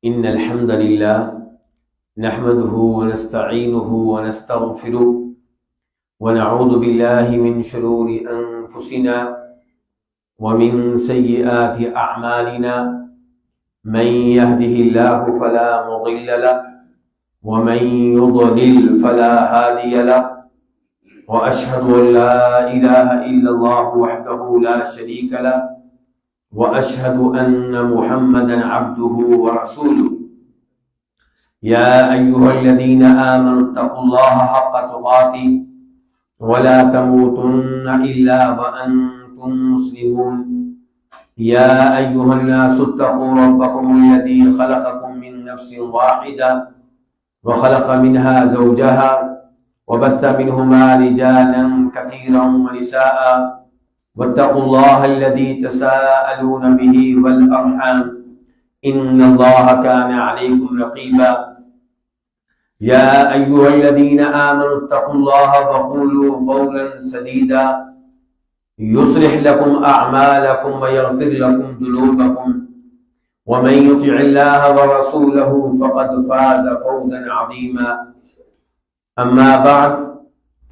إن الحمد لله نحمده ونستعينه ونستغفره ونعوذ بالله من شرور أنفسنا ومن سيئات أعمالنا من يهده الله فلا مضل له ومن يضلل فلا هادي له وأشهد أن لا إله إلا الله وحده لا شريك له وأشهد أن محمدا عبده ورسوله يا أيها الذين آمنوا اتقوا الله حق تقاته ولا تموتن إلا وأنتم مسلمون يا أيها الناس اتقوا ربكم الذي خلقكم من نفس واحدة وخلق منها زوجها وبث منهما رجالا كثيرا ونساء واتقوا الله الذي تساءلون به والأرحام إن الله كان عليكم رقيبا يا أيها الذين آمنوا اتقوا الله وقولوا قولا سديدا يصلح لكم أعمالكم ويغفر لكم ذنوبكم ومن يطع الله ورسوله فقد فاز فوزا عظيما أما بعد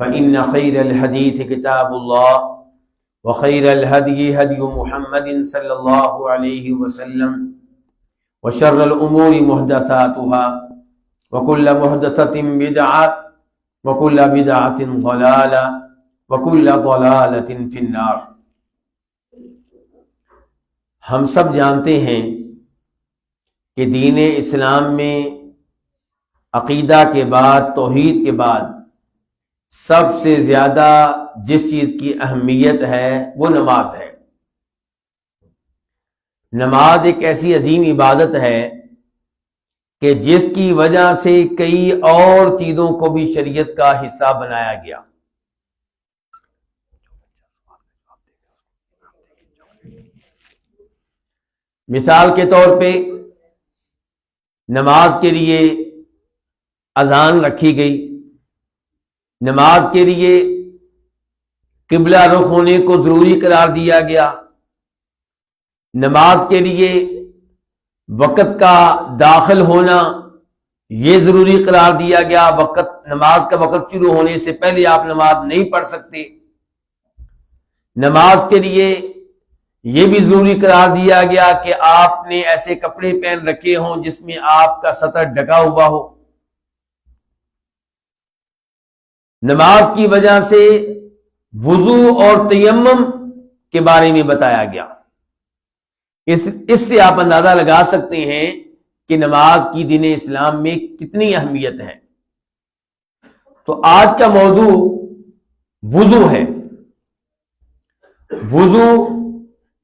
فإن خير الحديث كتاب الله وخير الهدي هدي محمد صلى الله عليه وسلم وشر الأمور محدثاتها وكل محدثة بدعة وكل بدعة ضلالة وكل ضلالة في النار۔ ہم سب جانتے ہیں کہ دین اسلام میں عقیدہ کے بعد، توحید کے بعد سب سے زیادہ جس چیز کی اہمیت ہے وہ نماز ہے۔ نماز ایک ایسی عظیم عبادت ہے کہ جس کی وجہ سے کئی اور چیزوں کو بھی شریعت کا حصہ بنایا گیا۔ مثال کے طور پہ نماز کے لیے اذان رکھی گئی، نماز کے لیے قبلہ رخ ہونے کو ضروری قرار دیا گیا، نماز کے لیے وقت کا داخل ہونا یہ ضروری قرار دیا گیا، نماز کا وقت شروع ہونے سے پہلے آپ نماز نہیں پڑھ سکتے۔ نماز کے لیے یہ بھی ضروری قرار دیا گیا کہ آپ نے ایسے کپڑے پہن رکھے ہوں جس میں آپ کا سطر ڈھکا ہوا ہو۔ نماز کی وجہ سے وضو اور تیمم کے بارے میں بتایا گیا۔ اس سے آپ اندازہ لگا سکتے ہیں کہ نماز کی دین اسلام میں کتنی اہمیت ہے۔ تو آج کا موضوع وضو ہے۔ وضو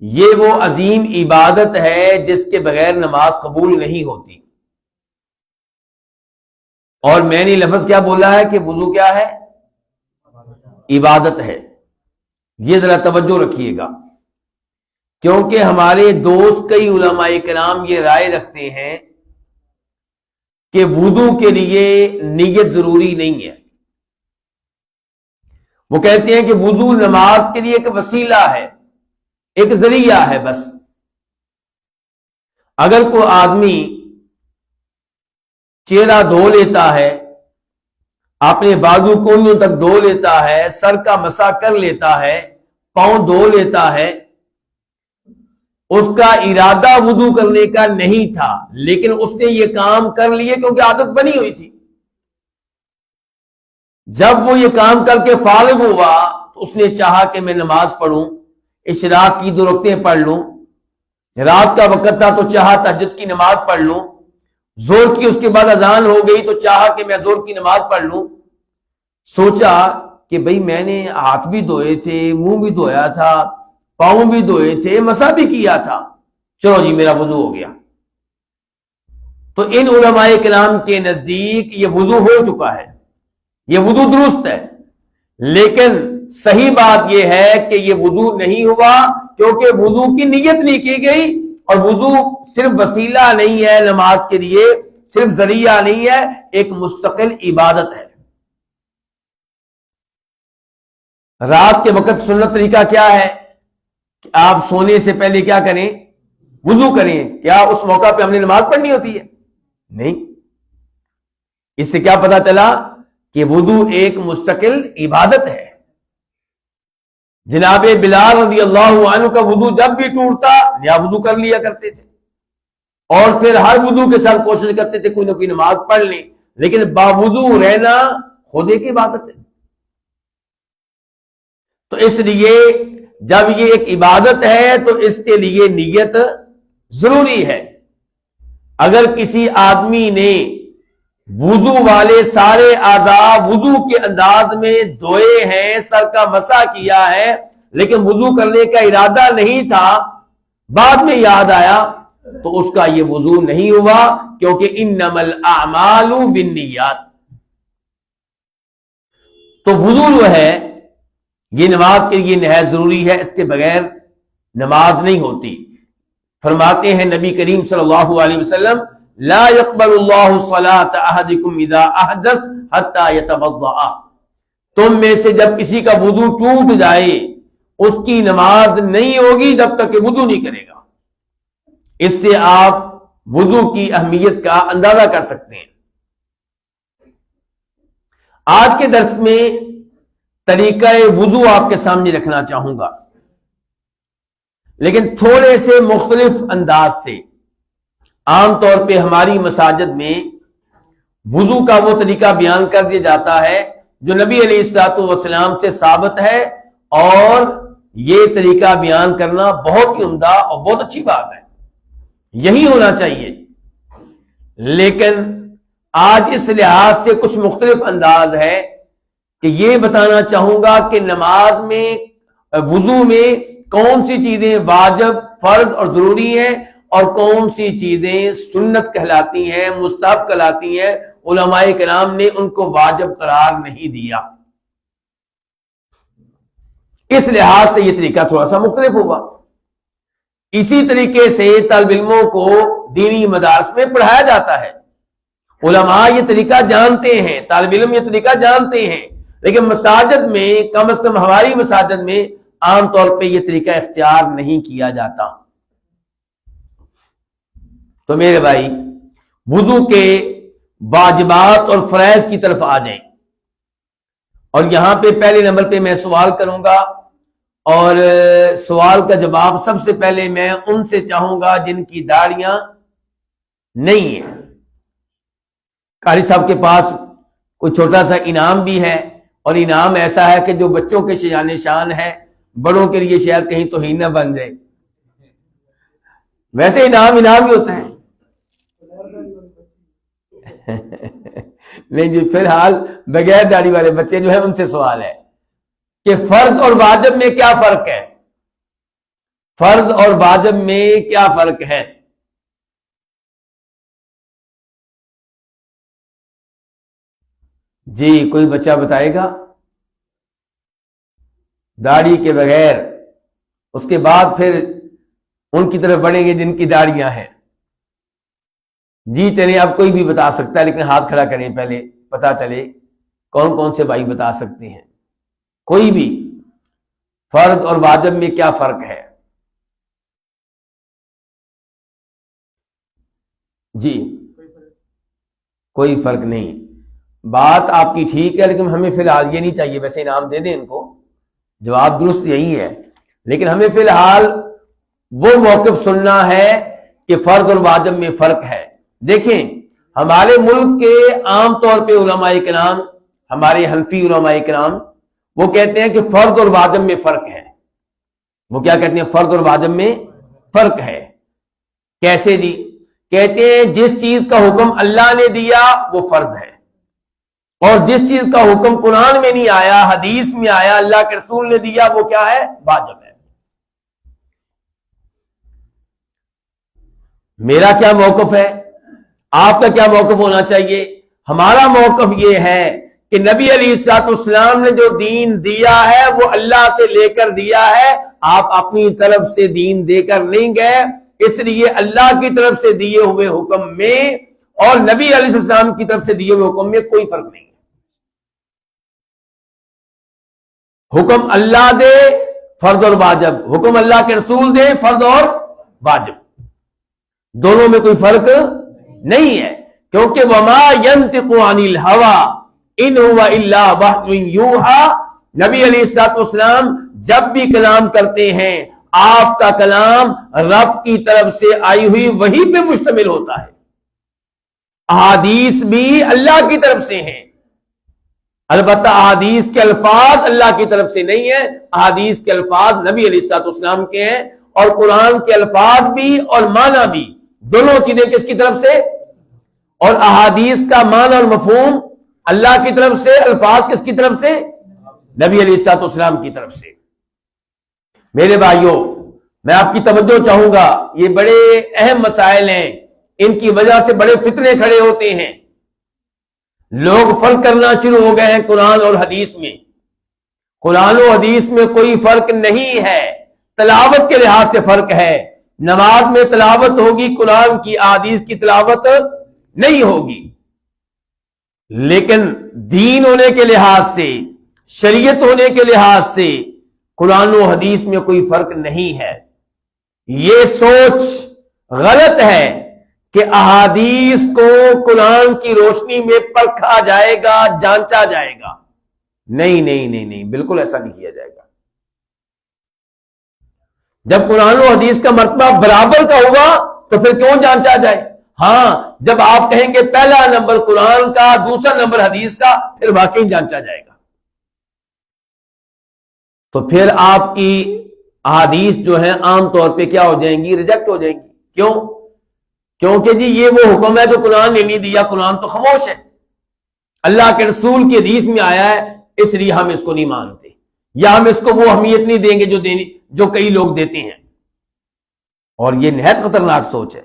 یہ وہ عظیم عبادت ہے جس کے بغیر نماز قبول نہیں ہوتی۔ اور میں نے لفظ کیا بولا ہے کہ وضو کیا ہے؟ عبادت ہے۔ یہ ذرا توجہ رکھیے گا، کیونکہ ہمارے دوست کئی علماء کرام یہ رائے رکھتے ہیں کہ وضو کے لیے نیت ضروری نہیں ہے۔ وہ کہتے ہیں کہ وضو نماز کے لیے ایک وسیلہ ہے، ایک ذریعہ ہے بس۔ اگر کوئی آدمی چہرہ دھو لیتا ہے، اپنے بازو کونیوں تک دھو لیتا ہے، سر کا مسح کر لیتا ہے، پاؤں دھو لیتا ہے، اس کا ارادہ وضو کرنے کا نہیں تھا، لیکن اس نے یہ کام کر لیے کیونکہ عادت بنی ہوئی تھی۔ جب وہ یہ کام کر کے فارغ ہوا تو اس نے چاہا کہ میں نماز پڑھوں، اشراق کی 2 رکعتیں پڑھ لوں، رات کا وقت تھا تو چاہا تہجد کی نماز پڑھ لوں، زور کی اس کے بعد اذان ہو گئی تو چاہا کہ میں زور کی نماز پڑھ لوں۔ سوچا کہ بھئی میں نے ہاتھ بھی دھوئے تھے، منہ بھی دھویا تھا، پاؤں بھی دھوئے تھے، مسح بھی کیا تھا، چلو جی میرا وضو ہو گیا۔ تو ان علماء کرام کے نزدیک یہ وضو ہو چکا ہے، یہ وضو درست ہے۔ لیکن صحیح بات یہ ہے کہ یہ وضو نہیں ہوا، کیونکہ وضو کی نیت نہیں کی گئی، اور وضو صرف وسیلہ نہیں ہے نماز کے لیے، صرف ذریعہ نہیں ہے، ایک مستقل عبادت ہے۔ رات کے وقت سنت طریقہ کیا ہے کہ آپ سونے سے پہلے کیا کریں؟ وضو کریں۔ کیا اس موقع پہ ہم نے نماز پڑھنی ہوتی ہے؟ نہیں. اس سے کیا پتا چلا کہ وضو ایک مستقل عبادت ہے. جناب بلال رضی اللہ عنہ کا وضو جب بھی ٹوٹتا نیا وضو کر لیا کرتے تھے اور پھر ہر وضو کے ساتھ کوشش کرتے تھے کوئی نہ کوئی نماز پڑھ لیں, لیکن باوضو رہنا خود ایک عبادت ہے. تو اس لیے جب یہ ایک عبادت ہے تو اس کے لیے نیت ضروری ہے. اگر کسی آدمی نے وضو والے سارے اعضاء وضو کے انداز میں دھوئے ہیں, سر کا مسح کیا ہے, لیکن وضو کرنے کا ارادہ نہیں تھا, بعد میں یاد آیا, تو اس کا یہ وضو نہیں ہوا, کیونکہ انما الاعمال بالنیات. تو وضو جو ہے یہ نماز کے لیے نہایت ضروری ہے, اس کے بغیر نماز نہیں ہوتی. فرماتے ہیں نبی کریم صلی اللہ علیہ وسلم, لا يقبل اللہ صلاة احدکم اذا احدث حتی یتوضأ. تم میں سے جب کسی کا وضو ٹوٹ جائے اس کی نماز نہیں ہوگی جب تک کہ وضو نہیں کرے گا. اس سے آپ وضو کی اہمیت کا اندازہ کر سکتے ہیں. آج کے درس میں طریقہ وضو آپ کے سامنے رکھنا چاہوں گا, لیکن تھوڑے سے مختلف انداز سے. عام طور پہ ہماری مساجد میں وضو کا وہ طریقہ بیان کر دیا جاتا ہے جو نبی علیہ الصلوۃ والسلام سے ثابت ہے, اور یہ طریقہ بیان کرنا بہت ہی عمدہ اور بہت اچھی بات ہے, یہی ہونا چاہیے. لیکن آج اس لحاظ سے کچھ مختلف انداز ہے کہ یہ بتانا چاہوں گا کہ نماز میں وضو میں کون سی چیزیں واجب, فرض اور ضروری ہیں, اور کون سی چیزیں سنت کہلاتی ہیں, مستحب کہلاتی ہیں. علماء کرام نے ان کو واجب قرار نہیں دیا. اس لحاظ سے یہ طریقہ تھوڑا سا مختلف ہوگا. اسی طریقے سے طالب علموں کو دینی مدارس میں پڑھایا جاتا ہے. علماء یہ طریقہ جانتے ہیں, طالب علم یہ طریقہ جانتے ہیں, لیکن مساجد میں, کم از کم ہماری مساجد میں عام طور پہ یہ طریقہ اختیار نہیں کیا جاتا. تو میرے بھائی, وضو کے واجبات اور فرائض کی طرف آ جائیں. اور یہاں پہ پہلے نمبر پہ میں سوال کروں گا, اور سوال کا جواب سب سے پہلے میں ان سے چاہوں گا جن کی داڑیاں نہیں ہیں. قاری صاحب کے پاس کوئی چھوٹا سا انعام بھی ہے, اور انعام ایسا ہے کہ جو بچوں کے شان شان ہے, بڑوں کے لیے شاید کہیں توہین نہ بن جائے. ویسے انعام ہی ہوتا ہے. نہیں جی, فی الحال بغیر داڑھی والے بچے جو ہیں ان سے سوال ہے کہ فرض اور واجب میں کیا فرق ہے. فرض اور واجب میں کیا فرق ہے؟ جی, کوئی بچہ بتائے گا؟ داڑھی کے بغیر, اس کے بعد پھر ان کی طرف بڑھیں گے جن کی داڑیاں ہیں. جی چلیں, اب کوئی بھی بتا سکتا ہے, لیکن ہاتھ کھڑا کریں پہلے, پتا چلے کون کون سے بھائی بتا سکتے ہیں. کوئی بھی, فرض اور واجب میں کیا فرق ہے؟ جی, کوئی فرق نہیں. بات آپ کی ٹھیک ہے, لیکن ہمیں فی الحال یہ نہیں چاہیے. ویسے انعام دے دیں ان کو, جواب درست یہی ہے, لیکن ہمیں فی الحال وہ موقف سننا ہے کہ فرض اور واجب میں فرق ہے. دیکھیں, ہمارے ملک کے عام طور پہ علماء کرام, ہمارے حنفی علماء کرام, وہ کہتے ہیں کہ فرض اور واجب میں فرق ہے. وہ کیا کہتے ہیں؟ فرض اور واجب میں فرق ہے. کیسے جی؟ کہتے ہیں جس چیز کا حکم اللہ نے دیا وہ فرض ہے, اور جس چیز کا حکم قرآن میں نہیں آیا, حدیث میں آیا, اللہ کے رسول نے دیا, وہ کیا ہے؟ واجب ہے. میرا کیا موقف ہے؟ آپ کا کیا موقف ہونا چاہیے؟ ہمارا موقف یہ ہے کہ نبی علیہ الصلوۃ والسلام نے جو دین دیا ہے وہ اللہ سے لے کر دیا ہے. آپ اپنی طرف سے دین دے کر نہیں گئے, اس لیے اللہ کی طرف سے دیے ہوئے حکم میں اور نبی علیہ السلام کی طرف سے دیے ہوئے حکم میں کوئی فرق نہیں ہے. حکم اللہ دے فرض اور واجب, حکم اللہ کے رسول دے فرض اور واجب, دونوں میں کوئی فرق نہیں ہے. کیونکہ وما ينطق عن الهوى ان هو الا وحی یوحى، نبی علیہ الصلوۃ والسلام جب بھی کلام کرتے ہیں آپ کا کلام رب کی طرف سے آئی ہوئی وحی پہ مشتمل ہوتا ہے۔ احادیث بھی اللہ کی طرف سے ہیں، البتہ احادیث کے الفاظ اللہ کی طرف سے نہیں ہیں، احادیث کے الفاظ نبی علیہ الصلوۃ والسلام کے ہیں، اور قرآن کے الفاظ بھی اور معنی بھی دونوں چیزیں کس کی طرف سے؟ اور احادیث کا معنی اور مفہوم اللہ کی طرف سے، الفاظ کس کی طرف سے؟ نبی علیہ الصلوۃ والسلام کی طرف سے۔ میرے بھائیوں، میں آپ کی توجہ چاہوں گا، یہ بڑے اہم مسائل ہیں، ان کی وجہ سے بڑے فتنے کھڑے ہوتے ہیں۔ لوگ فرق کرنا شروع ہو گئے ہیں قرآن اور حدیث میں۔ قرآن و حدیث میں کوئی فرق نہیں ہے، تلاوت کے لحاظ سے فرق ہے۔ نماز میں تلاوت ہوگی قرآن کی، احادیث کی تلاوت نہیں ہوگی، لیکن دین ہونے کے لحاظ سے، شریعت ہونے کے لحاظ سے قرآن و حدیث میں کوئی فرق نہیں ہے۔ یہ سوچ غلط ہے کہ احادیث کو قرآن کی روشنی میں پرکھا جائے گا، جانچا جائے گا۔ نہیں نہیں نہیں نہیں، بالکل ایسا نہیں کیا جائے گا۔ جب قرآن و حدیث کا مرتبہ برابر کا ہوگا تو پھر کیوں جانچا جائے؟ ہاں، جب آپ کہیں گے پہلا نمبر قرآن کا، دوسرا نمبر حدیث کا، پھر واقعی جانچا جائے گا۔ تو پھر آپ کی احادیث جو ہیں عام طور پہ کیا ہو جائیں گی؟ ریجیکٹ ہو جائیں گی۔ کیوں؟ کیونکہ جی یہ وہ حکم ہے جو قرآن نے نہیں دیا، قرآن تو خاموش ہے، اللہ کے رسول کی حدیث میں آیا ہے، اس لیے ہم اس کو نہیں مانتے، یا ہم اس کو وہ اہمیت نہیں دیں گے جو کئی لوگ دیتے ہیں۔ اور یہ نہایت خطرناک سوچ ہے۔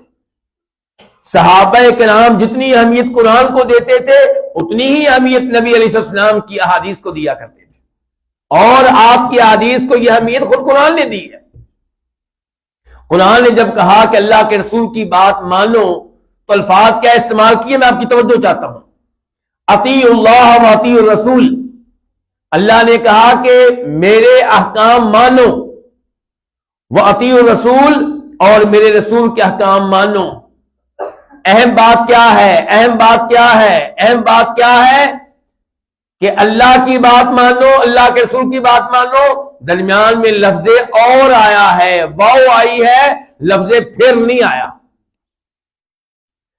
صحابہ کرام جتنی اہمیت قرآن کو دیتے تھے اتنی ہی اہمیت نبی علیہ السلام کی احادیث کو دیا کرتے تھے، اور آپ کی احادیث کو یہ اہمیت خود قرآن نے دی ہے۔ قرآن نے جب کہا کہ اللہ کے رسول کی بات مانو تو الفاظ کیا استعمال کیے، میں آپ کی توجہ چاہتا ہوں۔ اطیعوا اللہ و اطیعوا الرسول، اللہ نے کہا کہ میرے احکام مانو، واطیعوا الرسول، اور میرے رسول کے احکام مانو۔ اہم بات کیا ہے؟ اہم بات کیا ہے؟ اہم بات کیا ہے کہ اللہ کی بات مانو، اللہ کے رسول کی بات مانو۔ درمیان میں لفظ اور آیا ہے، واو آئی ہے، لفظ پھر نہیں آیا۔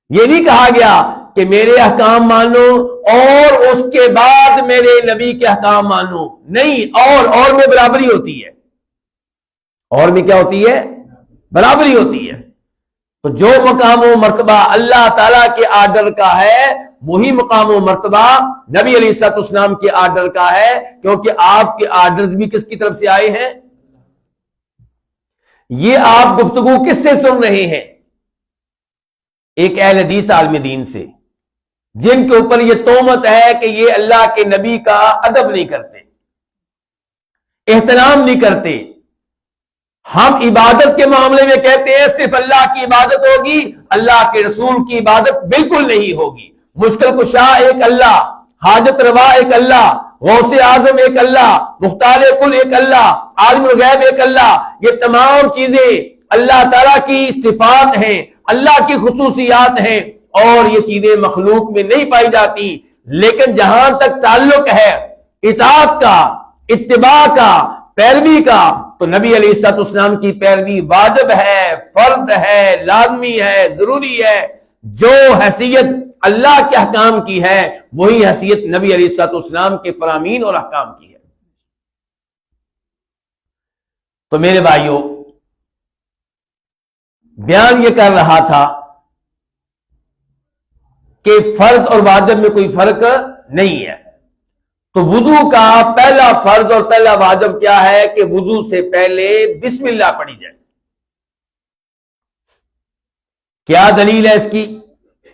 یہ نہیں کہا گیا کہ میرے احکام مانو اور اس کے بعد میرے نبی کے احکام مانو، نہیں، اور میں برابری ہوتی ہے، اور میں کیا ہوتی ہے؟ برابری ہوتی ہے۔ تو جو مقام و مرتبہ اللہ تعالیٰ کے آرڈر کا ہے وہی مقام و مرتبہ نبی علیہ الصلوۃ والسلام کے آرڈر کا ہے، کیونکہ آپ کے آرڈرز بھی کس کی طرف سے آئے ہیں؟ یہ آپ گفتگو کس سے سن رہے ہیں؟ ایک اہل حدیث عالم دین سے، جن کے اوپر یہ تہمت ہے کہ یہ اللہ کے نبی کا ادب نہیں کرتے، احترام نہیں کرتے۔ ہم عبادت کے معاملے میں کہتے ہیں صرف اللہ کی عبادت ہوگی، اللہ کے رسول کی عبادت بالکل نہیں ہوگی۔ مشکل کشا ایک اللہ، حاجت روا ایک اللہ، غوث اعظم ایک اللہ، مختار کل ایک اللہ، عالم الغیب ایک اللہ، یہ تمام چیزیں اللہ تعالیٰ کی صفات ہیں، اللہ کی خصوصیات ہیں، اور یہ چیزیں مخلوق میں نہیں پائی جاتی۔ لیکن جہاں تک تعلق ہے اطاعت کا، اتباع کا، پیروی کا، تو نبی علیہ الصلوۃ والسلام کی پیروی واجب ہے، فرض ہے، لازمی ہے، ضروری ہے۔ جو حیثیت اللہ کے احکام کی ہے وہی حیثیت نبی علیہ الصلوۃ والسلام کے فرامین اور احکام کی ہے۔ تو میرے بھائیوں، بیان یہ کر رہا تھا کہ فرض اور واجب میں کوئی فرق نہیں ہے۔ تو وضو کا پہلا فرض اور پہلا واجب کیا ہے کہ وضو سے پہلے بسم اللہ پڑھی جائے۔ کیا دلیل ہے اس کی؟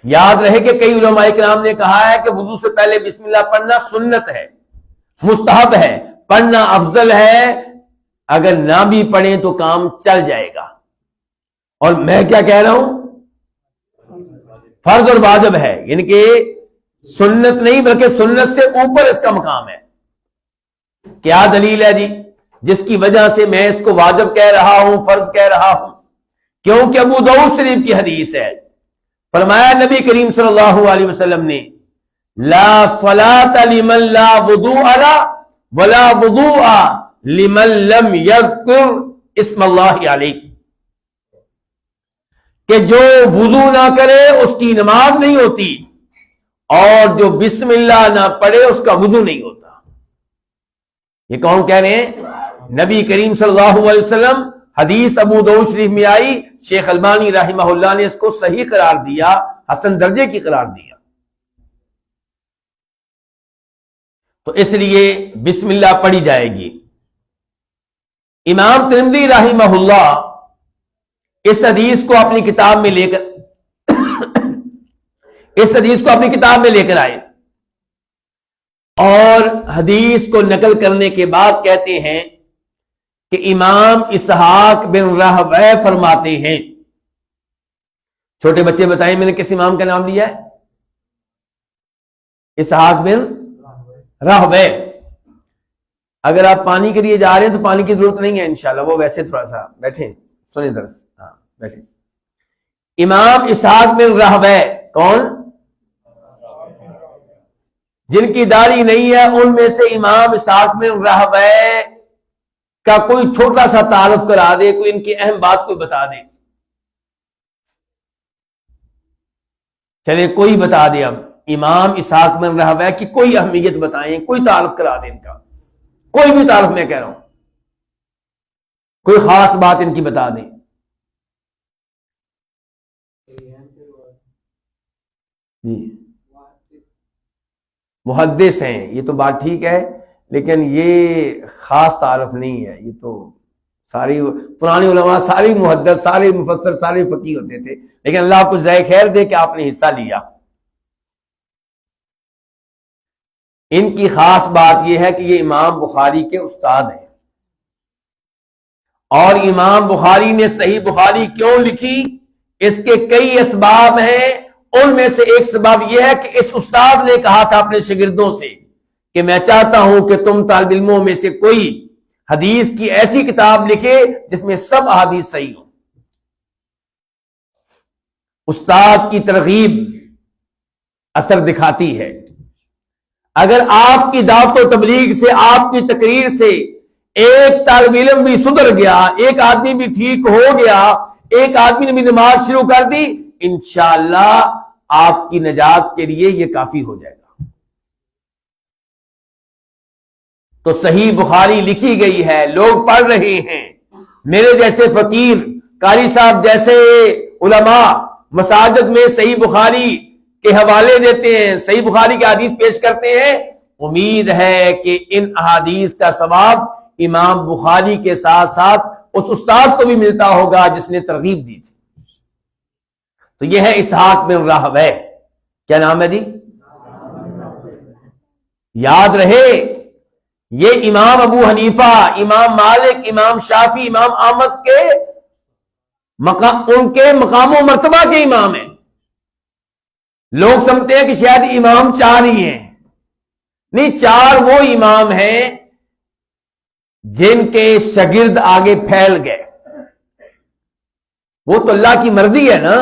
یاد رہے کہ کئی علماء کرام نے کہا ہے کہ وضو سے پہلے بسم اللہ پڑھنا سنت ہے، مستحب ہے، پڑھنا افضل ہے، اگر نہ بھی پڑھیں تو کام چل جائے گا۔ اور میں کیا کہہ رہا ہوں؟ فرض اور واجب ہے، یعنی کہ سنت نہیں بلکہ سنت سے اوپر اس کا مقام ہے۔ کیا دلیل ہے جی جس کی وجہ سے میں اس کو واجب کہہ رہا ہوں، فرض کہہ رہا ہوں؟ کیونکہ ابو داؤد شریف کی حدیث ہے، فرمایا نبی کریم صلی اللہ علیہ وسلم نے لا صلاۃ لمن لا وضوء له ولا وضوء لمن لم یذکر اسم اللہ علیہ، کہ جو وضو نہ کرے اس کی نماز نہیں ہوتی، اور جو بسم اللہ نہ پڑھے اس کا وضو نہیں ہوتا۔ یہ کون کہہ رہے ہیں؟ نبی کریم صلی اللہ علیہ وسلم۔ حدیث ابو داؤد شریف میں آئی، شیخ البانی رحمہ اللہ نے اس کو صحیح قرار دیا، حسن درجے کی قرار دیا۔ تو اس لیے بسم اللہ پڑھی جائے گی۔ امام ترمذی رحمہ اللہ اس حدیث کو اپنی کتاب میں لے کر آئے، اور حدیث کو نقل کرنے کے بعد کہتے ہیں کہ امام اسحاق بن راہویہ فرماتے ہیں، چھوٹے بچے بتائیں میں نے کس امام کا نام لیا ہے؟ اسحاق بن راہویہ۔ اگر آپ پانی کے لیے جا رہے ہیں تو پانی کی ضرورت نہیں ہے انشاءاللہ، وہ ویسے تھوڑا سا بیٹھیں سنیں درس، ہاں بیٹھیں۔ امام اسحاق بن راہویہ کون؟ جن کی داڑھی نہیں ہے ان میں سے امام اسحاق بن راہویہ کا کوئی چھوٹا سا تعارف کرا دے، کوئی ان کی اہم بات کوئی بتا دے، چلے کوئی بتا دے۔ اب امام اسحاق بن راہویہ کی کوئی اہمیت بتائیں، کوئی تعارف کرا دے ان کا، کوئی بھی تعارف میں کہہ رہا ہوں، کوئی خاص بات ان کی بتا دیں۔ جی محدث ہیں، یہ تو بات ٹھیک ہے، لیکن یہ خاص تعارف نہیں ہے۔ یہ تو ساری پرانی علماء ساری محدث، سارے مفسر، سارے فقیہ ہوتے تھے، لیکن اللہ آپ کو جزائے خیر دے کہ آپ نے حصہ لیا۔ ان کی خاص بات یہ ہے کہ یہ امام بخاری کے استاد ہیں، اور امام بخاری نے صحیح بخاری کیوں لکھی اس کے کئی اسباب ہیں۔ ان میں سے ایک سبب یہ ہے کہ اس استاد نے کہا تھا اپنے شاگردوں سے کہ میں چاہتا ہوں کہ تم طالب علموں میں سے کوئی حدیث کی ایسی کتاب لکھے جس میں سب احادیث صحیح ہوں۔ استاد کی ترغیب اثر دکھاتی ہے۔ اگر آپ کی دعوت و تبلیغ سے، آپ کی تقریر سے ایک طالب علم بھی سدھر گیا، ایک آدمی بھی ٹھیک ہو گیا، ایک آدمی نے بھی نماز شروع کر دی، انشاءاللہ آپ کی نجات کے لیے یہ کافی ہو جائے گا۔ تو صحیح بخاری لکھی گئی ہے، لوگ پڑھ رہے ہیں، میرے جیسے فقیر، قاری صاحب جیسے علماء مساجد میں صحیح بخاری کے حوالے دیتے ہیں، صحیح بخاری کے حدیث پیش کرتے ہیں۔ امید ہے کہ ان احادیث کا ثواب امام بخاری کے ساتھ ساتھ اس استاد کو بھی ملتا ہوگا جس نے ترغیب دی تھی۔ تو یہ ہے اسحاق بن راہویہ۔ کیا نام ہے جی؟ یاد رہے یہ امام ابو حنیفہ، امام مالک، امام شافی، امام احمد کے ان کے مقام و مرتبہ کے امام ہیں۔ لوگ سمجھتے ہیں کہ شاید امام چار ہی ہیں، نہیں، چار وہ امام ہیں جن کے شاگرد آگے پھیل گئے۔ وہ تو اللہ کی مرضی ہے نا،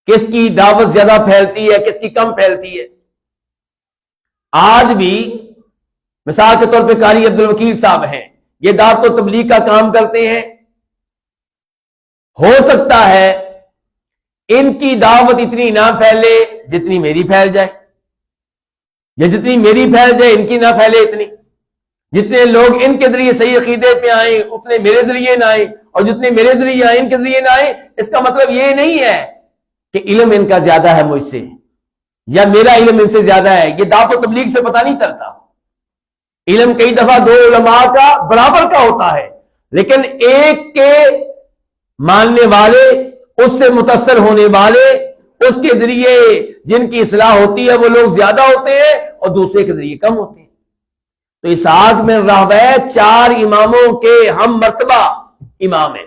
کس کی دعوت زیادہ پھیلتی ہے، کس کی کم پھیلتی ہے۔ آج بھی مثال کے طور پہ قاری عبد الوکیل صاحب ہیں، یہ دعوت و تبلیغ کا کام کرتے ہیں۔ ہو سکتا ہے ان کی دعوت اتنی نہ پھیلے جتنی میری پھیل جائے، یا جتنی میری پھیل جائے ان کی نہ پھیلے اتنی۔ جتنے لوگ ان کے ذریعے صحیح عقیدے پہ آئیں اتنے میرے ذریعے نہ آئیں، اور جتنے میرے ذریعے آئیں ان کے ذریعے نہ آئیں۔ اس کا مطلب یہ نہیں ہے کہ علم ان کا زیادہ ہے مجھ سے، یا میرا علم ان سے زیادہ ہے۔ یہ دعوت و تبلیغ سے پتہ نہیں چلتا۔ علم کئی دفعہ دو علماء کا برابر کا ہوتا ہے، لیکن ایک کے ماننے والے، اس سے متاثر ہونے والے، اس کے ذریعے جن کی اصلاح ہوتی ہے وہ لوگ زیادہ ہوتے ہیں، اور دوسرے کے ذریعے کم ہوتے ہیں۔ تو اسحاق بن راہویہ چار اماموں کے ہم مرتبہ امام ہیں۔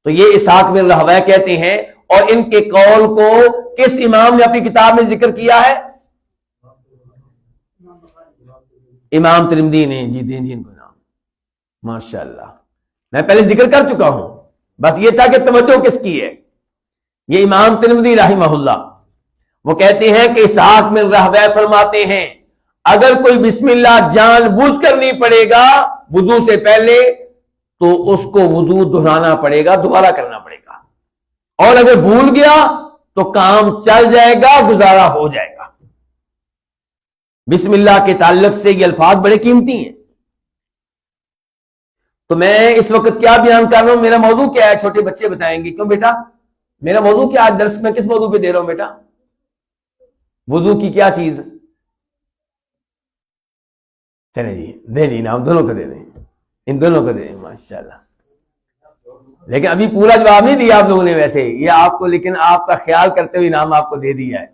تو یہ اسحاق بن راہویہ کہتے ہیں، اور ان کے قول کو کس امام نے اپنی کتاب میں ذکر کیا ہے؟ امام ترمذی نے۔ جی دیں جی ان کو نام، ماشاءاللہ۔ میں پہلے ذکر کر چکا ہوں، بس یہ تھا کہ توجہ کس کی ہے۔ یہ امام ترمذی رحمہ اللہ وہ کہتے ہیں کہ اسحاق بن راہویہ فرماتے ہیں اگر کوئی بسم اللہ جان بوجھ کر نہیں پڑے گا وضو سے پہلے تو اس کو وضو دہرانا پڑے گا، دوبارہ کرنا پڑے گا، اور اگر بھول گیا تو کام چل جائے گا، گزارا ہو جائے گا۔ بسم اللہ کے تعلق سے یہ الفاظ بڑے قیمتی ہیں۔ تو میں اس وقت کیا بیان کر رہا ہوں، میرا موضوع کیا ہے، چھوٹے بچے بتائیں گے۔ کیوں بیٹا میرا موضوع کیا آج درس میں کس موضوع پہ دے رہا ہوں بیٹا؟ وضو کی کیا چیز؟ چلے جی دے دی نا، ہم دونوں کو دے دیں، ان دونوں کو دے دیں ماشاءاللہ۔ لیکن ابھی پورا جواب نہیں دیا آپ لوگوں نے، ویسے یہ آپ کو، لیکن آپ کا خیال کرتے ہوئے انعام آپ کو دے دیا ہے۔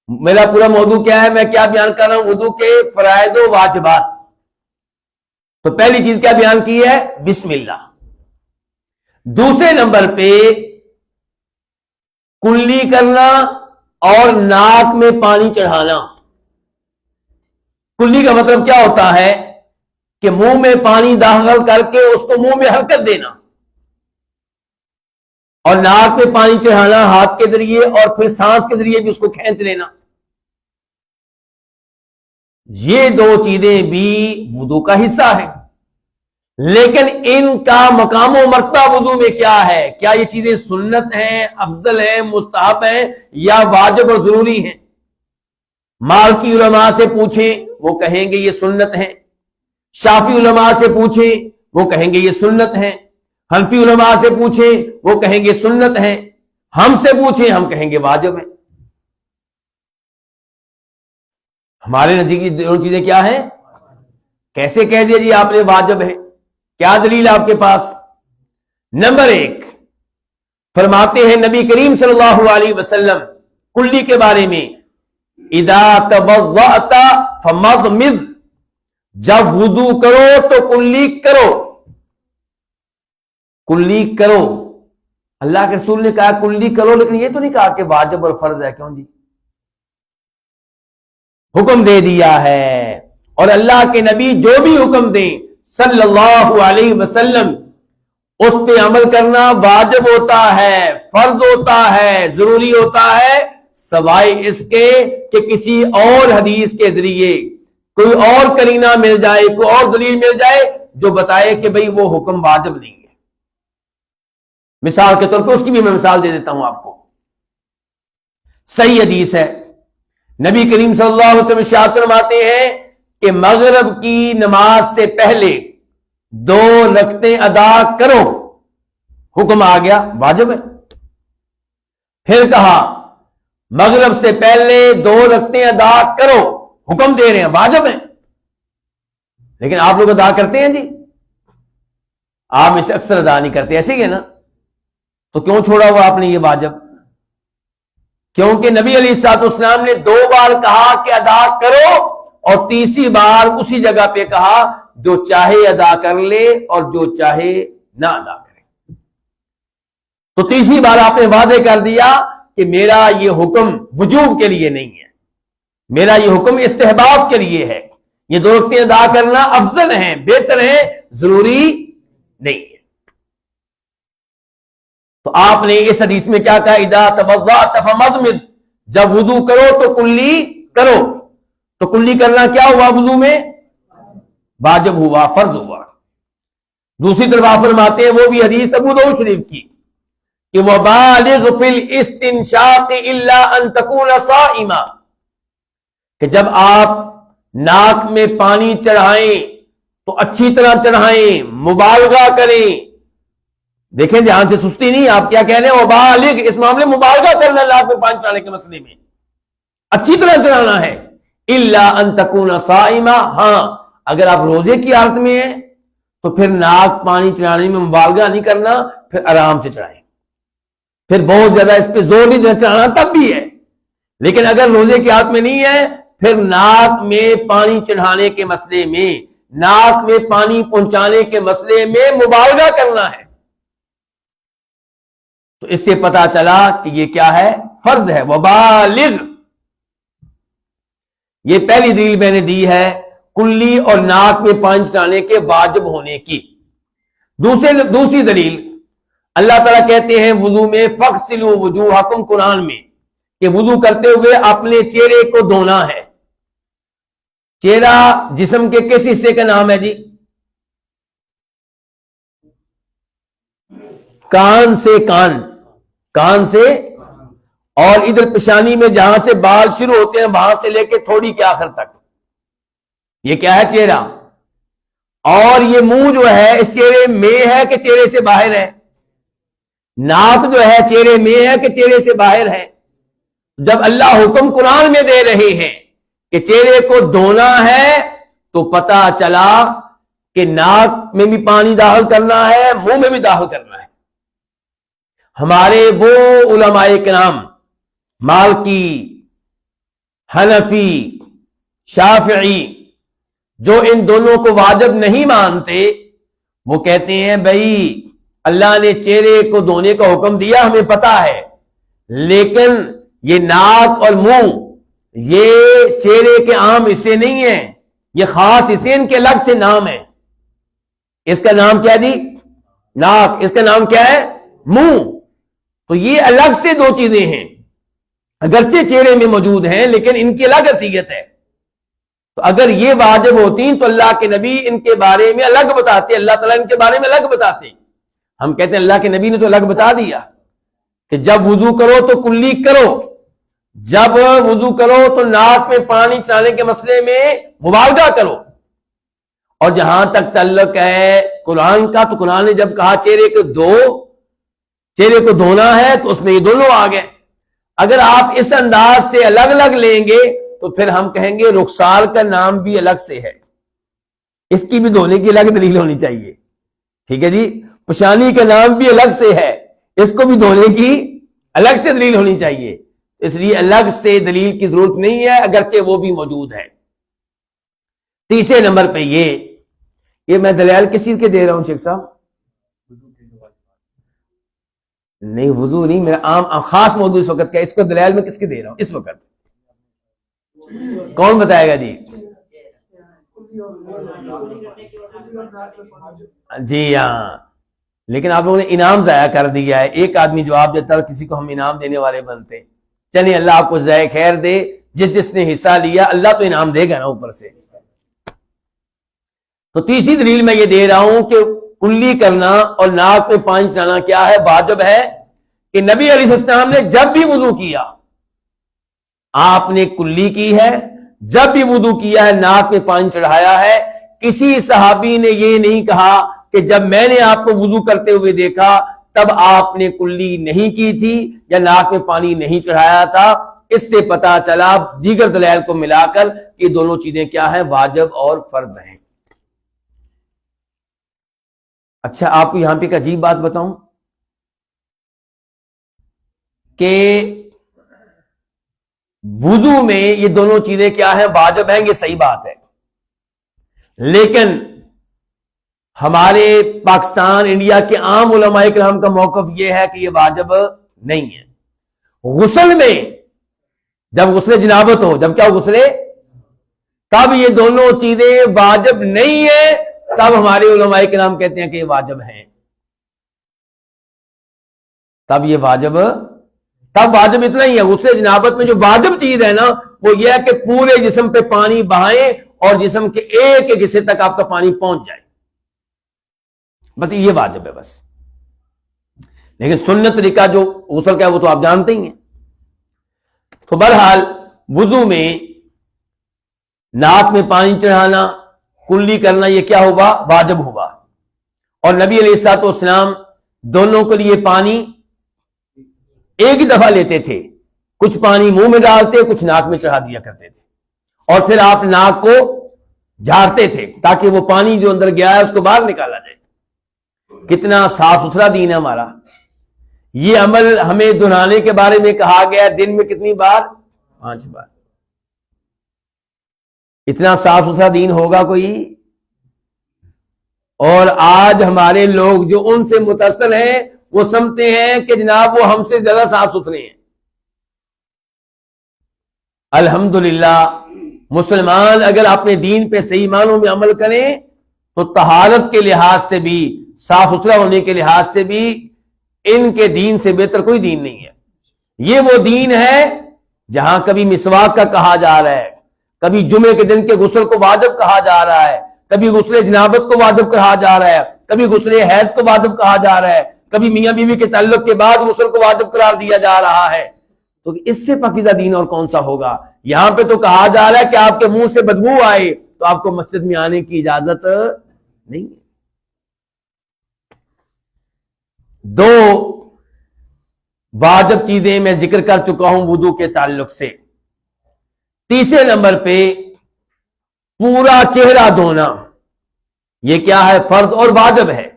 میرا پورا موضوع کیا ہے، میں کیا بیان کر رہا ہوں؟ وضو کے فرائض و واجبات۔ تو پہلی چیز کیا بیان کی ہے؟ بسم اللہ۔ دوسرے نمبر پہ کلی کرنا اور ناک میں پانی چڑھانا۔ کلی کا مطلب کیا ہوتا ہے کہ منہ میں پانی داخل کر کے اس کو منہ میں حرکت دینا، اور ناک میں پانی چڑھانا ہاتھ کے ذریعے، اور پھر سانس کے ذریعے بھی اس کو کھینچ لینا۔ یہ دو چیزیں بھی وضو کا حصہ ہے، لیکن ان کا مقام و مرتبہ وضو میں کیا ہے؟ کیا یہ چیزیں سنت ہیں، افضل ہیں، مستحب ہیں، یا واجب اور ضروری ہیں؟ مالکی علماء سے پوچھیں وہ کہیں گے یہ سنت ہیں، شافعی علماء سے پوچھیں وہ کہیں گے یہ سنت ہیں، حنفی علماء سے پوچھیں وہ کہیں گے سنت ہیں، ہم سے پوچھیں ہم کہیں گے واجب ہیں۔ ہمارے نزدیک دونوں چیزیں کیا ہیں؟ کیسے کہہ دیا جی آپ نے واجب ہے؟ کیا دلیل آپ کے پاس؟ نمبر ایک فرماتے ہیں نبی کریم صلی اللہ علیہ وسلم کلی کے بارے میں، اذا توضأت فمضمض، جب وضو کرو تو کلی کرو، کلی کرو۔ اللہ کے رسول نے کہا کلی کرو، لیکن یہ تو نہیں کہا کہ واجب اور فرض ہے۔ کیوں جی؟ حکم دے دیا ہے، اور اللہ کے نبی جو بھی حکم دیں صلی اللہ علیہ وسلم اس پہ عمل کرنا واجب ہوتا ہے، فرض ہوتا ہے، ضروری ہوتا ہے، سوائے اس کے کہ کسی اور حدیث کے ذریعے کوئی اور کرینہ مل جائے، کوئی اور دلیل مل جائے جو بتائے کہ بھئی وہ حکم واجب نہیں ہے۔ مثال کے طور پہ اس کی بھی میں مثال دے دیتا ہوں آپ کو۔ صحیح حدیث ہے، نبی کریم صلی اللہ علیہ وسلم ارشاد فرماتے ہیں کہ مغرب کی نماز سے پہلے 2 رکعتیں ادا کرو، حکم آ گیا واجب ہے۔ پھر کہا مغرب سے پہلے 2 رکعتیں ادا کرو، حکم دے رہے ہیں واجب ہے۔ لیکن آپ لوگ ادا کرتے ہیں جی؟ آپ اسے اکثر ادا نہیں کرتے، ایسے ہی ہے نا؟ تو کیوں چھوڑا ہوا آپ نے یہ واجب؟ کیونکہ نبی علیہ الصلوۃ والسلام نے 2 بار کہا کہ ادا کرو، اور تیسری بار اسی جگہ پہ کہا جو چاہے ادا کر لے اور جو چاہے نہ ادا کرے۔ تو تیسری بار آپ نے واضح کر دیا کہ میرا یہ حکم وجوب کے لیے نہیں ہے، میرا یہ حکم استحباب کے لیے ہے، یہ 2 رکعتیں ادا کرنا افضل ہیں، بہتر ہیں، ضروری نہیں ہے۔ تو آپ نے اس حدیث میں کیا کہا؟ اذا توضأت فمضمض، جب وضو کرو تو کلی کرو۔ تو کلی کرنا کیا ہوا؟ وضو میں واجب ہوا، فرض ہوا۔ دوسری طرف آپ فرماتے ہیں، وہ بھی حدیث ابو داؤد شریف کی، کہ وَبَالِغْ فِي الْإِسْتِنْشَاقِ إِلَّا أَن تَكُونَ صَائِمًا، کہ جب آپ ناک میں پانی چڑھائیں تو اچھی طرح چڑھائیں، مبالغہ کریں۔ دیکھیں دھیان سے، سستی نہیں، آپ کیا کہہ رہے ہیں؟ وَبَالِغْ، اس معاملے مبالغہ کرنا، ناک میں پانی چڑھانے کے مسئلے میں اچھی طرح چڑھانا ہے۔ إِلَّا أَن تَكُونَ صَائِمًا، ہاں اگر آپ روزے کی حالت میں ہیں تو پھر ناک پانی چڑھانے میں مبالغہ نہیں کرنا، پھر آرام سے چڑھائیں، پھر بہت زیادہ اس پہ زور نہیں دینا، چڑھانا تب بھی ہے۔ لیکن اگر روزے کی حالت میں نہیں ہے، پھر ناک میں پانی چڑھانے کے مسئلے میں، ناک میں پانی پہنچانے کے مسئلے میں مبالغہ کرنا ہے۔ تو اس سے پتا چلا کہ یہ کیا ہے؟ فرض ہے، وبالغ۔ یہ پہلی دلیل میں نے دی ہے کلی اور ناک میں پانی چڑھانے کے واجب ہونے کی۔ دوسری دلیل اللہ تعالیٰ کہتے ہیں وضو میں فغسلوا وجوہکم، قرآن میں کہ وضو کرتے ہوئے اپنے چہرے کو دھونا ہے۔ چہرہ جسم کے کس حصے کا نام ہے جی؟ کان سے، کان سے، اور ادھر پیشانی میں جہاں سے بال شروع ہوتے ہیں وہاں سے لے کے تھوڑی کے آخر تک، یہ کیا ہے؟ چہرہ۔ اور یہ منہ جو ہے اس چہرے میں ہے کہ چہرے سے باہر ہے؟ ناک جو ہے چہرے میں ہے کہ چہرے سے باہر ہے؟ جب اللہ حکم قرآن میں دے رہے ہیں کہ چہرے کو دھونا ہے تو پتہ چلا کہ ناک میں بھی پانی داخل کرنا ہے، منہ میں بھی داخل کرنا ہے۔ ہمارے وہ علماء کرام مالکی، حنفی، شافعی جو ان دونوں کو واجب نہیں مانتے، وہ کہتے ہیں بھائی اللہ نے چہرے کو دھونے کا حکم دیا، ہمیں پتا ہے، لیکن یہ ناک اور منہ یہ چہرے کے عام حصے نہیں ہیں، یہ خاص حصے، ان کے الگ سے نام ہے۔ اس کا نام کیا جی؟ ناک۔ اس کا نام کیا ہے؟ منہ۔ تو یہ الگ سے دو چیزیں ہیں، اگرچہ چہرے میں موجود ہیں لیکن ان کی الگ حیثیت ہے۔ تو اگر یہ واجب ہوتی تو اللہ کے نبی ان کے بارے میں الگ بتاتے، اللہ تعالیٰ ان کے بارے میں الگ بتاتے۔ ہم کہتے ہیں اللہ کے نبی نے تو الگ بتا دیا کہ جب وضو کرو تو کلی کرو، جب وضو کرو تو ناک میں پانی چلانے کے مسئلے میں مبالغہ کرو۔ اور جہاں تک تعلق ہے قرآن کا، تو قرآن نے جب کہا چہرے کو دھونا ہے تو اس میں یہ دونوں آ گئے۔ اگر آپ اس انداز سے الگ الگ لیں گے تو پھر ہم کہیں گے رخسار کا نام بھی الگ سے ہے، اس کی بھی دھونے کی الگ دلیل ہونی چاہیے، ٹھیک ہے جی۔ پیشانی کا نام بھی الگ سے ہے، اس کو بھی دھونے کی الگ سے دلیل ہونی چاہیے، اس لیے الگ سے دلیل کی ضرورت نہیں ہے، اگرچہ وہ بھی موجود ہے۔ تیسرے نمبر پہ یہ میں دلائل کس چیز کے دے رہا ہوں شیخ صاحب؟ نہیں وضو نہیں، میرا عام خاص موضوع اس وقت کا، اس کو دلائل میں کس کے دے رہا ہوں اس وقت؟ کون بتائے گا جی؟ جی ہاں، لیکن آپ لوگوں نے انعام ضائع کر دیا ہے، ایک آدمی جواب دیتا ہے کسی کو ہم انعام دینے والے بنتے۔ چلیے اللہ آپ کو جزائے خیر دے، جس نے حصہ لیا اللہ تو انعام دے گا نا اوپر سے۔ تو تیسری دلیل میں یہ دے رہا ہوں کہ کلی کرنا اور ناک میں پانی چلانا کیا ہے؟ واجب ہے، کہ نبی علیہ السلام نے جب بھی وضو کیا آپ نے کلی کی ہے، جب بھی وضو کیا ہے ناک میں پانی چڑھایا ہے۔ کسی صحابی نے یہ نہیں کہا کہ جب میں نے آپ کو وضو کرتے ہوئے دیکھا تب آپ نے کلی نہیں کی تھی یا ناک میں پانی نہیں چڑھایا تھا۔ اس سے پتا چلا دیگر دلائل کو ملا کر کہ دونوں چیزیں کیا ہیں؟ واجب اور فرض ہیں۔ اچھا آپ کو یہاں پہ ایک عجیب بات بتاؤں کہ وضو میں یہ دونوں چیزیں کیا ہیں؟ واجب ہیں، یہ صحیح بات ہے، لیکن ہمارے پاکستان انڈیا کے عام علماء کرام کا موقف یہ ہے کہ یہ واجب نہیں ہے۔ غسل میں جب غسل جنابت ہو، جب کیا غسل، تب یہ دونوں چیزیں واجب نہیں ہیں، تب ہمارے علماء کرام کہتے ہیں کہ یہ واجب ہیں، تب یہ واجب، تب واجب اتنا ہی ہے۔ غسل جنابت میں جو واجب چیز ہے نا وہ یہ ہے کہ پورے جسم پہ پانی بہائیں اور جسم کے ایک ایک حصے تک آپ کا پانی پہنچ جائے، بس یہ واجب ہے بس۔ لیکن سنت طریقہ جو غسل کا ہے وہ تو آپ جانتے ہی ہیں۔ تو بہرحال وضو میں ناک میں پانی چڑھانا، کلی کرنا، یہ کیا ہوگا؟ واجب ہوگا۔ اور نبی علیہ الصلوۃ والسلام دونوں کے لیے پانی ایک ہی دفعہ لیتے تھے، کچھ پانی منہ میں ڈالتے، کچھ ناک میں چڑھا دیا کرتے تھے، اور پھر آپ ناک کو جھاڑتے تھے تاکہ وہ پانی جو اندر گیا ہے اس کو باہر نکالا جائے۔ کتنا صاف ستھرا دین ہے ہمارا۔ یہ عمل ہمیں دہرانے کے بارے میں کہا گیا، دن میں کتنی بار؟ 5 بار۔ اتنا صاف ستھرا دین ہوگا کوئی؟ اور آج ہمارے لوگ جو ان سے متصل ہیں وہ سمجھتے ہیں کہ جناب وہ ہم سے زیادہ صاف ستھرے ہیں۔ الحمدللہ مسلمان اگر اپنے دین پہ صحیح معنوں میں عمل کریں تو طہارت کے لحاظ سے بھی، صاف ستھرا ہونے کے لحاظ سے بھی ان کے دین سے بہتر کوئی دین نہیں ہے. یہ وہ دین ہے جہاں کبھی مسواک کا کہا جا رہا ہے، کبھی جمعے کے دن کے غسل کو واجب کہا جا رہا ہے، کبھی غسل جنابت کو واجب کہا جا رہا ہے، کبھی غسل حیض کو واجب کہا جا رہا ہے، کبھی میاں بیوی کے تعلق کے بعد غسل کو واجب قرار دیا جا رہا ہے. تو اس سے پاکیزہ دین اور کون سا ہوگا؟ یہاں پہ تو کہا جا رہا ہے کہ آپ کے منہ سے بدبو آئے تو آپ کو مسجد میں آنے کی اجازت نہیں ہے. دو واجب چیزیں میں ذکر کر چکا ہوں وضو کے تعلق سے. تیسرے نمبر پہ پورا چہرہ دھونا، یہ کیا ہے؟ فرض اور واجب ہے.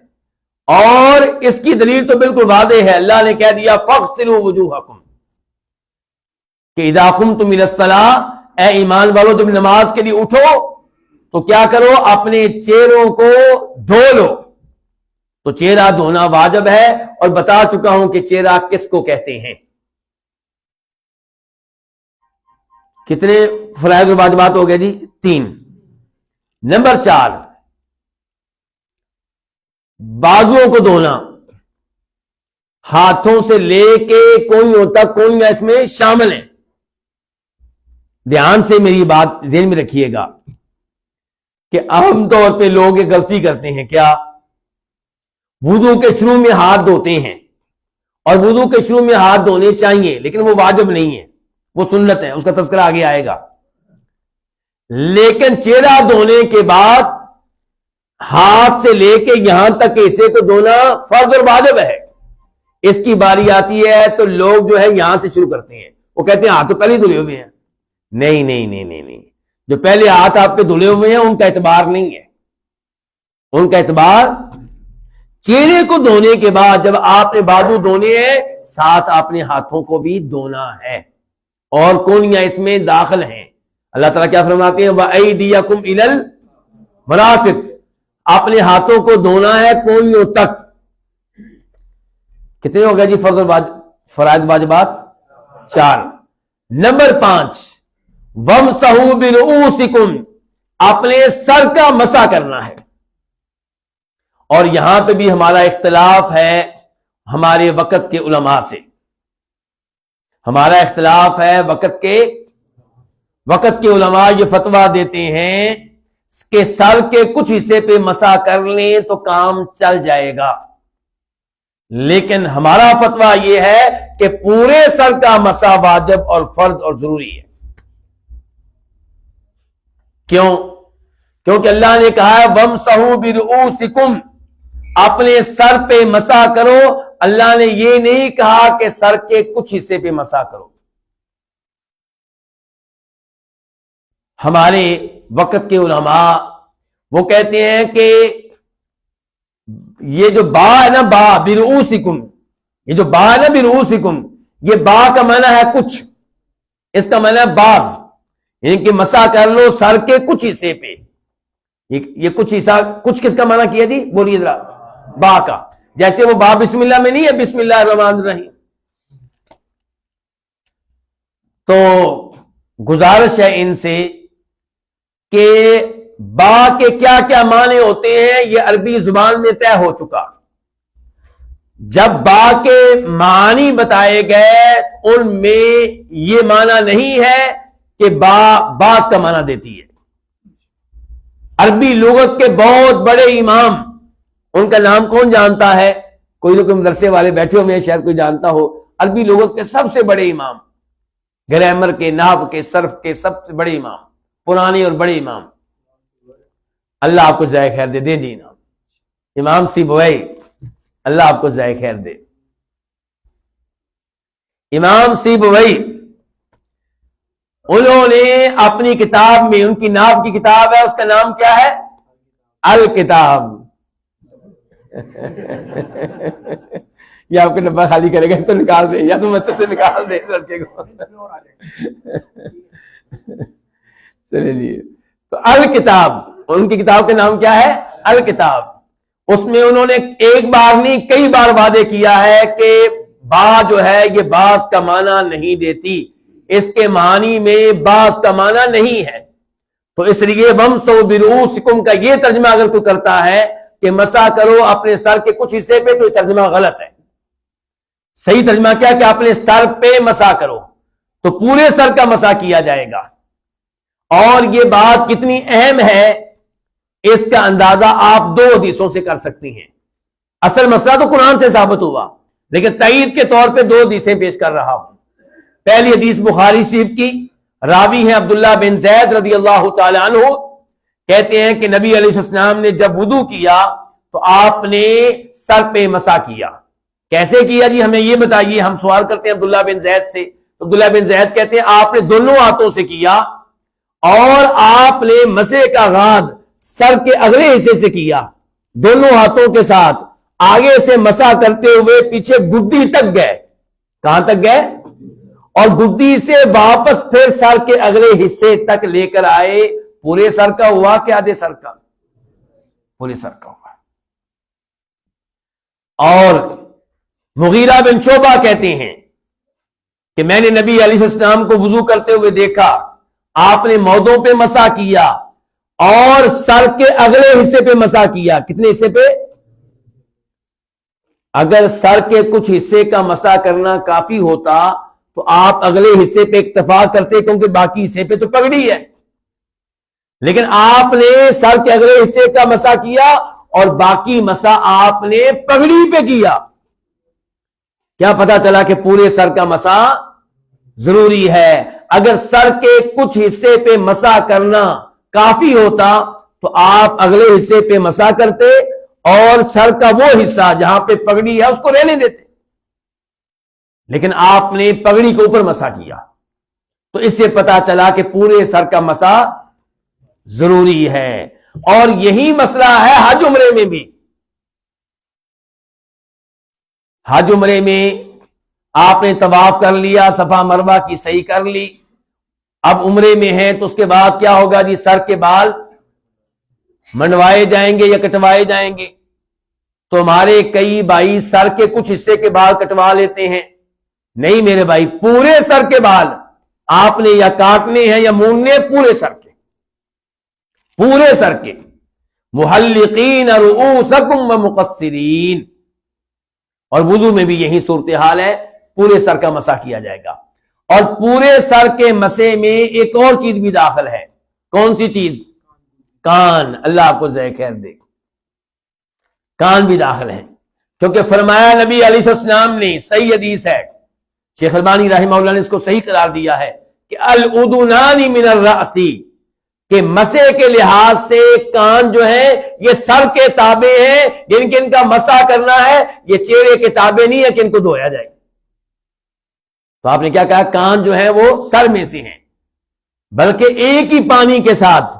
اور اس کی دلیل تو بالکل واضح ہے. اللہ نے کہہ دیا فاغسلوا وجوہکم، کہ اذا قمتم الی الصلاۃ، اے ایمان والو جب نماز کے لیے اٹھو تو کیا کرو؟ اپنے چہروں کو دھو لو. تو چہرہ دھونا واجب ہے، اور بتا چکا ہوں کہ چہرہ کس کو کہتے ہیں. کتنے فرائض و واجبات ہو گئے جی؟ 3. نمبر 4 بازوؤں کو دھونا، ہاتھوں سے لے کے کوئیوں تک، کوئیاں اس میں شامل ہیں. دھیان سے میری بات ذہن میں رکھیے گا کہ عام طور پہ لوگ یہ غلطی کرتے ہیں. کیا؟ وضو کے شروع میں ہاتھ دھوتے ہیں، اور وضو کے شروع میں ہاتھ دھونے چاہیے، لیکن وہ واجب نہیں ہے، وہ سنت ہے، اس کا تذکرہ آگے آئے گا. لیکن چہرہ دھونے کے بعد ہاتھ سے لے کے یہاں تک کہ اسے کو دھونا فرض اور واجب ہے. اس کی باری آتی ہے تو لوگ جو ہے یہاں سے شروع کرتے ہیں. وہ کہتے ہیں ہاتھ تو پہلے دھلے ہوئے ہیں. نہیں نہیں نہیں نہیں نہیں، جو پہلے ہاتھ آپ کے دھلے ہوئے ہیں ان کا اعتبار نہیں ہے. ان کا اعتبار چہرے کو دھونے کے بعد جب آپ نے بازو دھونے ہیں، ساتھ آپ نے ہاتھوں کو بھی دھونا ہے، اور کونیاں اس میں داخل ہیں. اللہ تعالیٰ کیا فرماتے ہیں؟ وَأَيْدِيَكُمْ إِلَى الْمَرَافِقِ، اپنے ہاتھوں کو دھونا ہے کونیوں تک. کتنے ہو گئے جی فرائض واجبات؟ 4. نمبر 5 وَامْسَحُوا بِرُؤُوسِكُمْ، اپنے سر کا مسح کرنا ہے. اور یہاں پہ بھی ہمارا اختلاف ہے ہمارے وقت کے علماء سے. ہمارا اختلاف ہے وقت کے علماء یہ فتویٰ دیتے ہیں کہ سر کے کچھ حصے پہ مسح کر لیں تو کام چل جائے گا. لیکن ہمارا فتویٰ یہ ہے کہ پورے سر کا مسح واجب اور فرض اور ضروری ہے. کیوں؟ کیونکہ اللہ نے کہا ہے وَامْسَحُوا بِرُؤُوسِكُمْ، اپنے سر پہ مسح کرو. اللہ نے یہ نہیں کہا کہ سر کے کچھ حصے پہ مسح کرو. ہمارے وقت کے علماء وہ کہتے ہیں کہ یہ جو با ہے نا، با برؤوسکم، یہ جو با ہے نا برؤوسکم، یہ با کا معنی ہے کچھ، اس کا معنی ہے بعض، یعنی کہ مسح کر لو سر کے کچھ حصے پہ. یہ کچھ حصہ، کچھ کس کا معنی کیا جی؟ بولیے ذرا. با کا. جیسے وہ با بسم اللہ میں نہیں ہے بسم اللہ الرحمن الرحیم. تو گزارش ہے ان سے کہ با کے کیا کیا معنی ہوتے ہیں یہ عربی زبان میں طے ہو چکا. جب با کے معنی بتائے گئے ان میں یہ معنی نہیں ہے کہ با باز کا معنی دیتی ہے. عربی لغت کے بہت بڑے امام، ان کا نام کون جانتا ہے؟ کوئی لوگ مدرسے والے بیٹھے ہوئے ہیں، شاید کوئی جانتا ہو. عربی لغت کے سب سے بڑے امام، گرامر کے، نحو کے، صرف کے سب سے بڑے امام، پرانے اور بڑے امام. اللہ آپ کو جزائے خیر دے دی نام امام سیبوئی، اللہ آپ کو جزائے خیر دے. امام سیبوئی انہوں نے اپنی کتاب میں، ان کی نحو کی کتاب ہے، اس کا نام کیا ہے؟ الکتاب. یہ آپ کا ڈبہ خالی کرے گا، اس کو نکال دے، یا تو مسجد سے نکال دے اس لڑکے کو. چلے جی. تو الکتاب، ان کی کتاب کا نام کیا ہے؟ الکتاب. اس میں انہوں نے ایک بار نہیں کئی بار وعدے کیا ہے کہ با جو ہے یہ باز کا معنی نہیں دیتی، اس کے معنی میں باز کا معنی نہیں ہے. تو اس لیے وَامْسَحُوا بِرُؤُوسِكُمْ کا یہ ترجمہ اگر کوئی کرتا ہے کہ مسح کرو اپنے سر کے کچھ حصے پہ، تو یہ ترجمہ غلط ہے. صحیح ترجمہ کیا کہ اپنے سر پہ مسح کرو، تو پورے سر کا مسح کیا جائے گا۔ اور یہ بات کتنی اہم ہے اس کا اندازہ آپ 2 حدیثوں سے کر سکتی ہیں۔ اصل مسئلہ تو قرآن سے ثابت ہوا، لیکن تائید کے طور پہ 2 حدیثیں پیش کر رہا ہوں۔ پہلی حدیث بخاری شریف کی، راوی ہے عبداللہ بن زید رضی اللہ تعالی عنہ، کہتے ہیں کہ نبی علیہ السلام نے جب وضو کیا تو آپ نے سر پہ مسح کیا۔ کیسے کیا جی؟ ہمیں یہ بتائیے، ہم سوال کرتے ہیں عبداللہ بن زید سے، تو عبداللہ بن زید کہتے ہیں آپ نے دونوں ہاتھوں سے کیا، اور آپ نے مسح کا آغاز سر کے اگلے حصے سے کیا، دونوں ہاتھوں کے ساتھ آگے سے مسح کرتے ہوئے پیچھے گدی تک گئے۔ کہاں تک گئے؟ اور گدی سے واپس پھر سر کے اگلے حصے تک لے کر آئے۔ پورے سر کا ہوا کہ آدھے سر کا؟ پورے سر کا ہوا۔ اور مغیرہ بن شعبہ کہتے ہیں کہ میں نے نبی علیہ السلام کو وضو کرتے ہوئے دیکھا، آپ نے موضوع پہ مسح کیا اور سر کے اگلے حصے پہ مسح کیا۔ کتنے حصے پہ؟ اگر سر کے کچھ حصے کا مسح کرنا کافی ہوتا تو آپ اگلے حصے پہ اکتفا کرتے، کیونکہ باقی حصے پہ تو پگڑی ہے، لیکن آپ نے سر کے اگلے حصے کا مسح کیا اور باقی مسح آپ نے پگڑی پہ کیا۔ کیا پتا چلا کہ پورے سر کا مسح ضروری ہے۔ اگر سر کے کچھ حصے پہ مسح کرنا کافی ہوتا تو آپ اگلے حصے پہ مسح کرتے اور سر کا وہ حصہ جہاں پہ پگڑی ہے اس کو رہنے دیتے، لیکن آپ نے پگڑی کے اوپر مسح کیا، تو اس سے پتا چلا کہ پورے سر کا مسح ضروری ہے۔ اور یہی مسئلہ ہے حج عمرے میں بھی۔ حج عمرے میں آپ نے طواف کر لیا، صفا مروہ کی سعی کر لی، اب عمرے میں ہے تو اس کے بعد کیا ہوگا جی؟ سر کے بال منڈوائے جائیں گے یا کٹوائے جائیں گے؟ تو ہمارے کئی بھائی سر کے کچھ حصے کے بال کٹوا لیتے ہیں۔ نہیں میرے بھائی، پورے سر کے بال آپ نے یا کاٹنے ہیں یا موننے، پورے سر کے، پورے سر کے۔ محلقین رؤوسکم ومقصرین۔ اور وضو میں بھی یہی صورتحال ہے، پورے سر کا مسح کیا جائے گا۔ اور پورے سر کے مسح میں ایک اور چیز بھی داخل ہے۔ کون سی چیز؟ کان۔ اللہ آپ کو ذائقہ خیر دے، کان بھی داخل ہیں، کیونکہ فرمایا نبی علیہ السلام نے، صحیح حدیث ہے، شیخ البانی رحمہ اللہ نے اس کو صحیح قرار دیا ہے کہ الاذنان من الرأس، کہ مسح کے لحاظ سے کان جو ہیں یہ سر کے تابع ہیں، جن کا مسح کرنا ہے یہ چہرے کے تابع نہیں ہے کہ ان کو دھویا جائے۔ تو آپ نے کیا کہا؟ کان جو ہیں وہ سر میں سے ہیں، بلکہ ایک ہی پانی کے ساتھ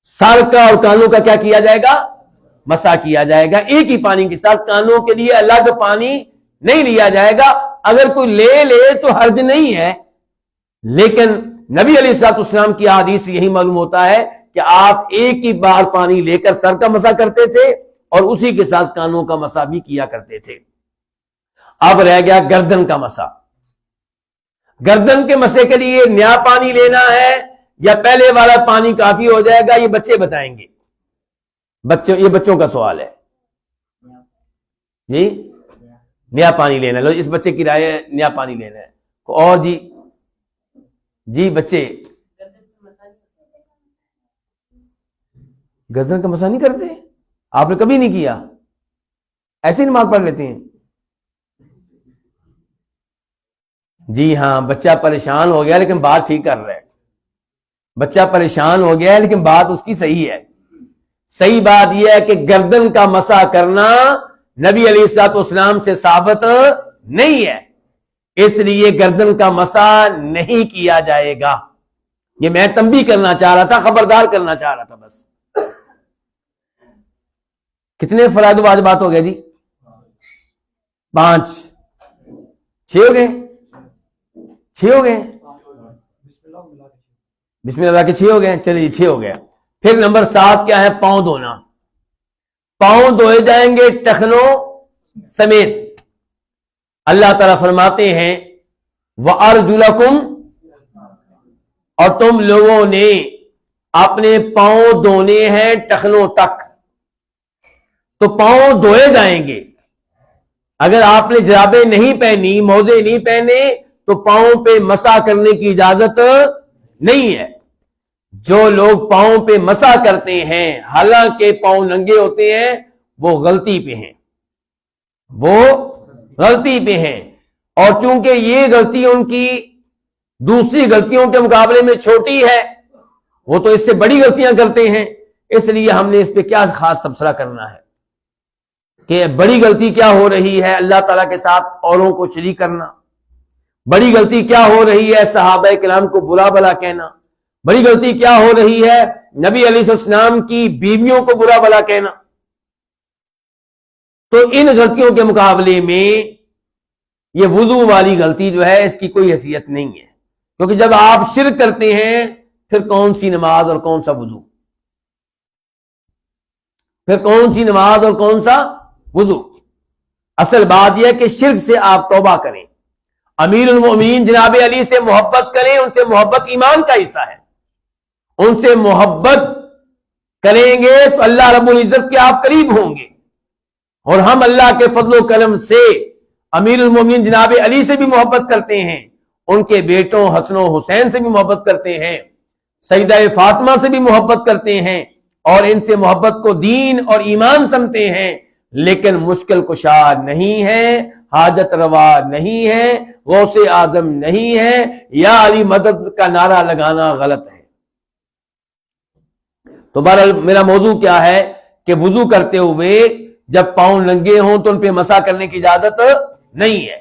سر کا اور کانوں کا کیا کیا جائے گا؟ مسح کیا جائے گا۔ ایک ہی پانی کے ساتھ، کانوں کے لیے الگ پانی نہیں لیا جائے گا۔ اگر کوئی لے تو حرج نہیں ہے، لیکن نبی علیہ الصلوۃ والسلام کی حدیث سے یہی معلوم ہوتا ہے کہ آپ ایک ہی بار پانی لے کر سر کا مسح کرتے تھے اور اسی کے ساتھ کانوں کا مسح بھی کیا کرتے تھے۔ اب رہ گیا گردن کا مسح۔ گردن کے مسح کے لیے نیا پانی لینا ہے یا پہلے والا پانی کافی ہو جائے گا؟ یہ بچے بتائیں گے، یہ بچوں کا سوال ہے جی۔ نیا پانی لینا، لو اس بچے کی رائے ہے نیا پانی لینا ہے۔ اور جی بچے، گردن کا مسح نہیں کرتے؟ آپ نے کبھی نہیں کیا؟ ایسے ہی نماز پڑھ لیتے ہیں؟ جی ہاں، بچہ پریشان ہو گیا لیکن بات ٹھیک کر رہا ہے۔ بچہ پریشان ہو گیا ہے لیکن بات اس کی صحیح ہے۔ صحیح بات یہ ہے کہ گردن کا مسح کرنا نبی علیہ الصلوۃ والسلام سے ثابت نہیں ہے، اس لیے گردن کا مسح نہیں کیا جائے گا۔ یہ میں تنبیہ کرنا چاہ رہا تھا، خبردار کرنا چاہ رہا تھا بس۔ کتنے فرائض و واجبات ہو گئے جی؟ 5، 6 ہو گئے، 6 ہو گئے، بسم اللہ کے 6 ہو گئے۔ چلیے 6 ہو گیا۔ پھر نمبر 7 کیا ہے؟ پاؤں دھونا۔ پاؤں دھوئے جائیں گے ٹخنوں سمیت۔ اللہ تعالیٰ فرماتے ہیں وَأَرْجُلَكُمْ، اور تم لوگوں نے اپنے پاؤں دھونے ہیں ٹخنوں تک، تو پاؤں دھوئے جائیں گے۔ اگر آپ نے جرابیں نہیں پہنی، موزے نہیں پہنے، تو پاؤں پہ مسح کرنے کی اجازت نہیں ہے۔ جو لوگ پاؤں پہ مسح کرتے ہیں حالانکہ پاؤں ننگے ہوتے ہیں، وہ غلطی پہ ہیں، وہ غلطی پہ ہیں۔ اور چونکہ یہ غلطی ان کی دوسری غلطیوں کے مقابلے میں چھوٹی ہے، وہ تو اس سے بڑی غلطیاں کرتے ہیں، اس لیے ہم نے اس پہ کیا خاص تبصرہ کرنا ہے کہ بڑی غلطی کیا ہو رہی ہے اللہ تعالیٰ کے ساتھ اوروں کو شریک کرنا، بڑی غلطی کیا ہو رہی ہے صحابہ کرام کو برا بھلا کہنا، بڑی غلطی کیا ہو رہی ہے نبی علیہ السلام کی بیویوں کو برا بھلا کہنا۔ تو ان غلطیوں کے مقابلے میں یہ وضو والی غلطی جو ہے اس کی کوئی حیثیت نہیں ہے، کیونکہ جب آپ شرک کرتے ہیں پھر کون سی نماز اور کون سا وضو، پھر کون سی نماز اور کون سا وضو۔ اصل بات یہ ہے کہ شرک سے آپ توبہ کریں، امیر المومنین جناب علی سے محبت کریں، ان سے محبت ایمان کا حصہ ہے، ان سے محبت کریں گے تو اللہ رب العزت کے آپ قریب ہوں گے۔ اور ہم اللہ کے فضل و کرم سے امیر المومنین جناب علی سے بھی محبت کرتے ہیں، ان کے بیٹوں حسن و حسین سے بھی محبت کرتے ہیں، سیدہ فاطمہ سے بھی محبت کرتے ہیں، اور ان سے محبت کو دین اور ایمان سمجھتے ہیں، لیکن مشکل کشا نہیں ہے، حاجت روا نہیں ہے، غوث اعظم نہیں ہے، یا علی مدد کا نعرہ لگانا غلط ہے۔ تو بہرحال میرا موضوع کیا ہے کہ وضو کرتے ہوئے جب پاؤں ننگے ہوں تو ان پہ مسح کرنے کی اجازت نہیں ہے۔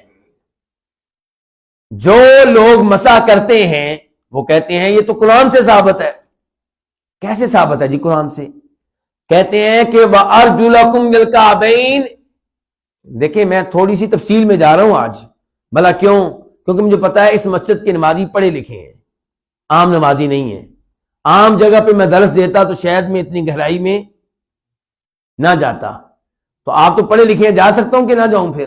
جو لوگ مسح کرتے ہیں وہ کہتے ہیں یہ تو قرآن سے ثابت ہے۔ کیسے ثابت ہے جی قرآن سے؟ کہتے ہیں کہ وَأَرْجُلَكُمْ لِلْكَعْبَيْنِ۔ دیکھیں میں تھوڑی سی تفصیل میں جا رہا ہوں آج، بھلا کیوں؟ کیونکہ مجھے پتا ہے اس مسجد کے نمازی پڑھے لکھے ہیں، عام نمازی نہیں ہیں۔ عام جگہ پہ میں درس دیتا تو شاید میں اتنی گہرائی میں نہ جاتا، تو آپ تو پڑھے لکھے ہیں، جا سکتا ہوں کہ نہ جاؤں؟ پھر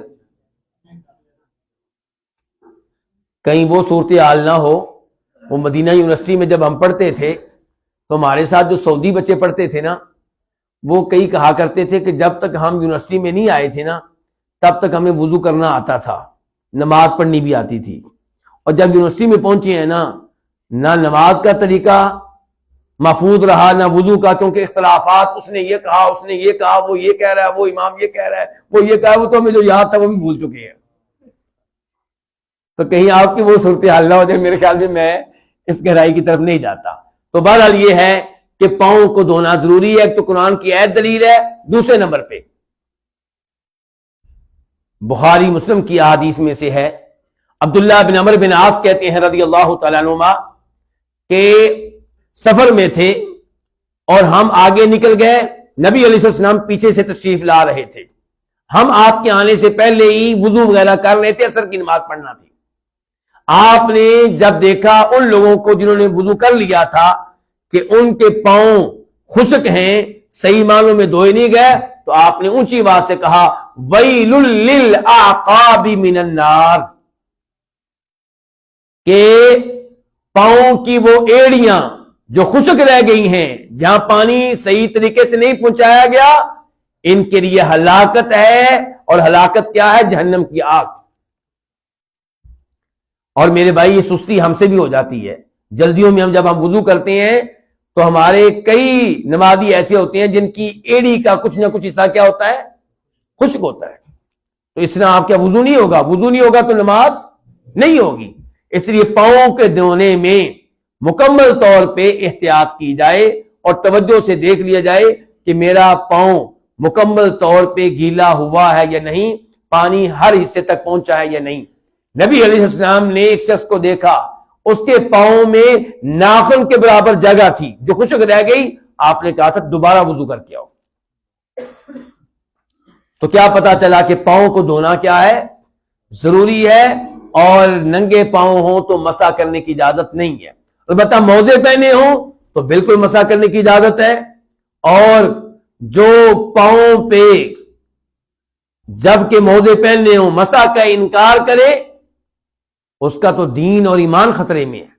کہیں وہ صورتحال نہ ہو۔ وہ مدینہ یونیورسٹی میں جب ہم پڑھتے تھے تو ہمارے ساتھ جو سعودی بچے پڑھتے تھے نا، وہ کئی کہا کرتے تھے کہ جب تک ہم یونیورسٹی میں نہیں آئے تھے نا تب تک ہمیں وضو کرنا آتا تھا، نماز پڑھنی بھی آتی تھی، اور جب یونیورسٹی میں پہنچے ہیں نا، نہ نماز کا طریقہ محفوظ رہا نہ وضو کا، کیونکہ اختلافات، اس نے یہ کہا، اس نے یہ کہا، وہ یہ کہہ رہا ہے، وہ امام یہ کہہ رہا ہے، وہ یہ کہا ہے، وہ تو ہمیں جو یاد تھا وہ بھی بھول چکے ہیں۔ تو کہیں آپ کی وہ صورتحال نہ ہو جائے، میرے خیال میں اس گہرائی کی طرف نہیں جاتا۔ تو بہرحال یہ ہے کہ پاؤں کو دھونا ضروری ہے، ایک تو قرآن کی آیت دلیل ہے، دوسرے نمبر پہ بخاری مسلم کی احادیث میں سے ہے، عبداللہ بن عمرو بن عاص کہتے ہیں رضی اللہ تعالیٰ عنہما کہ سفر میں تھے اور ہم آگے نکل گئے، نبی علیہ السلام پیچھے سے تشریف لا رہے تھے، ہم آپ کے آنے سے پہلے ہی وضو وغیرہ کر رہے تھے، عصر کی نماز پڑھنا تھی۔ آپ نے جب دیکھا ان لوگوں کو جنہوں نے وضو کر لیا تھا کہ ان کے پاؤں خشک ہیں، صحیح معنوں میں دھوئے نہیں گئے، تو آپ نے اونچی آواز سے کہا وَيْلٌ لِّلْأَعْقَابِ مِنَ النَّارِ، کہ پاؤں کی وہ ایڑیاں جو خشک رہ گئی ہیں، جہاں پانی صحیح طریقے سے نہیں پہنچایا گیا، ان کے لیے ہلاکت ہے، اور ہلاکت کیا ہے؟ جہنم کی آگ۔ اور میرے بھائی یہ سستی ہم سے بھی ہو جاتی ہے، جلدیوں میں جب ہم وضو کرتے ہیں تو ہمارے کئی نمازی ایسے ہوتے ہیں جن کی ایڑی کا کچھ نہ کچھ حصہ کیا ہوتا ہے؟ خشک ہوتا ہے۔ تو اس طرح آپ کیا وضو نہیں ہوگا؟ وضو نہیں ہوگا تو نماز نہیں ہوگی۔ اس لیے پاؤں کے دھونے میں مکمل طور پہ احتیاط کی جائے اور توجہ سے دیکھ لیا جائے کہ میرا پاؤں مکمل طور پہ گیلا ہوا ہے یا نہیں، پانی ہر حصے تک پہنچا ہے یا نہیں۔ نبی علیہ السلام نے ایک شخص کو دیکھا، اس کے پاؤں میں ناخن کے برابر جگہ تھی جو خشک رہ گئی، آپ نے کہا تھا دوبارہ وضو کر کے آؤ۔ تو کیا پتا چلا کہ پاؤں کو دھونا کیا ہے؟ ضروری ہے، اور ننگے پاؤں ہوں تو مسح کرنے کی اجازت نہیں ہے۔ البتہ موزے پہنے ہوں تو بالکل مسح کرنے کی اجازت ہے، اور جو پاؤں پہ جب کہ موزے پہننے ہوں مسح کا انکار کرے، اس کا تو دین اور ایمان خطرے میں ہے۔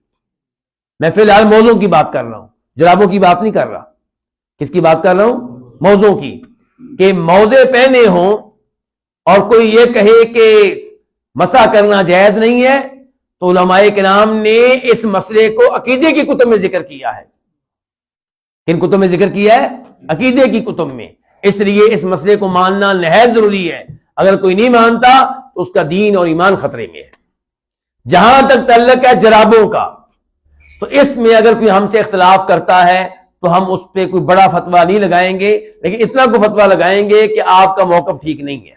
میں فی الحال موزوں کی بات کر رہا ہوں، جرابوں کی بات نہیں کر رہا۔ کس کی بات کر رہا ہوں؟ موزوں کی، کہ موزے پہنے ہوں اور کوئی یہ کہے کہ مسح کرنا جائز نہیں ہے، تو علماء کرام نے اس مسئلے کو عقیدے کی کتب میں ذکر کیا ہے۔ کن کتب میں ذکر کیا ہے؟ عقیدے کی کتب میں۔ اس لیے اس مسئلے کو ماننا نہایت ضروری ہے۔ اگر کوئی نہیں مانتا تو اس کا دین اور ایمان خطرے میں ہے۔ جہاں تک تعلق ہے جرابوں کا، تو اس میں اگر کوئی ہم سے اختلاف کرتا ہے تو ہم اس پہ کوئی بڑا فتویٰ نہیں لگائیں گے، لیکن اتنا کو فتویٰ لگائیں گے کہ آپ کا موقف ٹھیک نہیں ہے،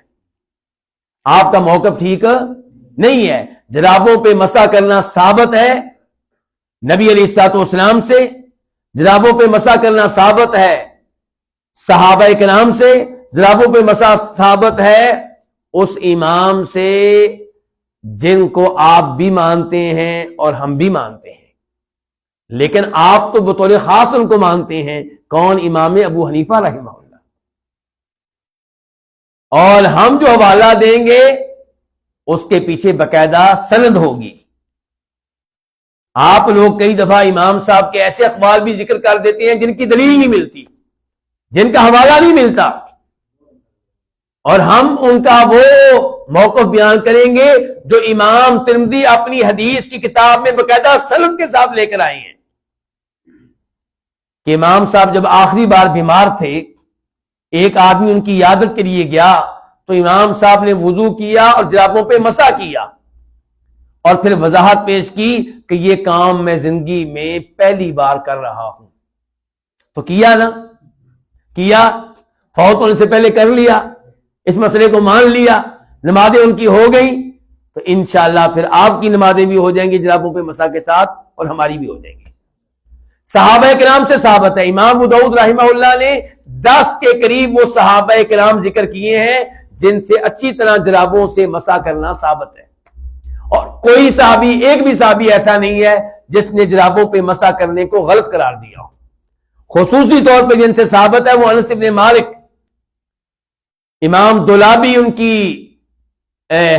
آپ کا موقف ٹھیک نہیں ہے۔ جرابوں پہ مسح کرنا ثابت ہے نبی علیہ الصلوۃ والسلام سے، جرابوں پہ مسح کرنا ثابت ہے صحابہ کرام سے، جرابوں پہ مسح ثابت ہے اس امام سے جن کو آپ بھی مانتے ہیں اور ہم بھی مانتے ہیں، لیکن آپ تو بطور خاص ان کو مانتے ہیں۔ کون؟ امام ابو حنیفہ رحمہ اللہ۔ اور ہم جو حوالہ دیں گے اس کے پیچھے باقاعدہ سند ہوگی۔ آپ لوگ کئی دفعہ امام صاحب کے ایسے اقوال بھی ذکر کر دیتے ہیں جن کی دلیل نہیں ملتی، جن کا حوالہ نہیں ملتا، اور ہم ان کا وہ موقف بیان کریں گے جو امام ترمذی اپنی حدیث کی کتاب میں باقاعدہ سند کے ساتھ لے کر آئے ہیں کہ امام صاحب جب آخری بار بیمار تھے، ایک آدمی ان کی عیادت کے لیے گیا تو امام صاحب نے وضو کیا اور جرابوں پہ مسح کیا، اور پھر وضاحت پیش کی کہ یہ کام میں زندگی میں پہلی بار کر رہا ہوں۔ تو کیا نا، کیا، فوت ہونے سے پہلے کر لیا، اس مسئلے کو مان لیا، نمازیں ان کی ہو گئیں، تو انشاءاللہ پھر آپ کی نمازیں بھی ہو جائیں گی جرابوں پہ مسح کے ساتھ، اور ہماری بھی ہو جائیں گی۔ صحابہ کرام سے ثابت ہے، امام ابو داؤد رحمہ اللہ نے 10 کے قریب وہ صحابہ کرام ذکر کیے ہیں جن سے اچھی طرح جرابوں سے مسح کرنا ثابت ہے، اور کوئی صحابی، ایک بھی صحابی ایسا نہیں ہے جس نے جرابوں پہ مسح کرنے کو غلط قرار دیا ہو۔ خصوصی طور پہ جن سے ثابت ہے وہ انس بن مالک، امام دولابی ان کی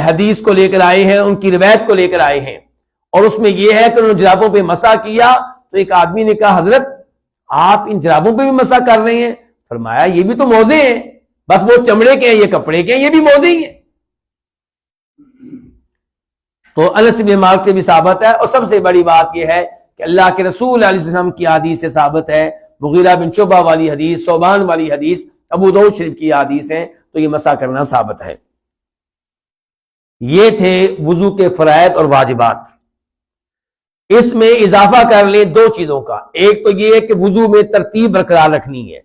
حدیث کو لے کر آئے ہیں، ان کی روایت کو لے کر آئے ہیں، اور اس میں یہ ہے کہ انہوں نے جرابوں پہ مسح کیا تو ایک آدمی نے کہا حضرت آپ ان جرابوں پہ بھی مسح کر رہے ہیں؟ فرمایا یہ بھی تو موزے ہیں، بس وہ چمڑے کے ہیں، یہ کپڑے کے ہیں، یہ بھی موزے ہی ہیں۔ تو انس بن مالک سے بھی ثابت ہے، اور سب سے بڑی بات یہ ہے کہ اللہ کے رسول علیہ السلام کی حدیث سے ثابت ہے، مغیرہ بن شعبہ والی حدیث، ثوبان والی حدیث، ابو داؤد شریف کی حدیث ہے، تو یہ مسح کرنا ثابت ہے۔ یہ تھے وضو کے فرائض اور واجبات۔ اس میں اضافہ کر لیں 2 چیزوں کا، ایک تو یہ ہے کہ وضو میں ترتیب برقرار رکھنی ہے۔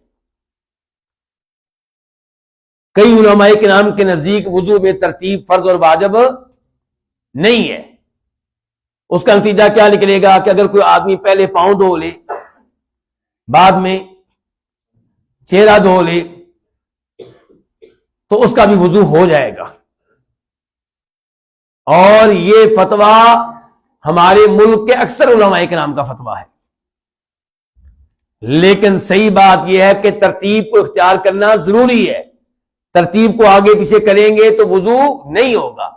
کئی علماء کرام کے نزدیک وضو میں ترتیب فرض اور واجب نہیں ہے۔ اس کا نتیجہ کیا نکلے گا کہ اگر کوئی آدمی پہلے پاؤں دھو لے، بعد میں چہرہ دھو لے، تو اس کا بھی وضو ہو جائے گا۔ اور یہ فتویٰ ہمارے ملک کے اکثر علماء کرام کا فتویٰ ہے، لیکن صحیح بات یہ ہے کہ ترتیب کو اختیار کرنا ضروری ہے۔ ترتیب کو آگے پیچھے کریں گے تو وضو نہیں ہوگا۔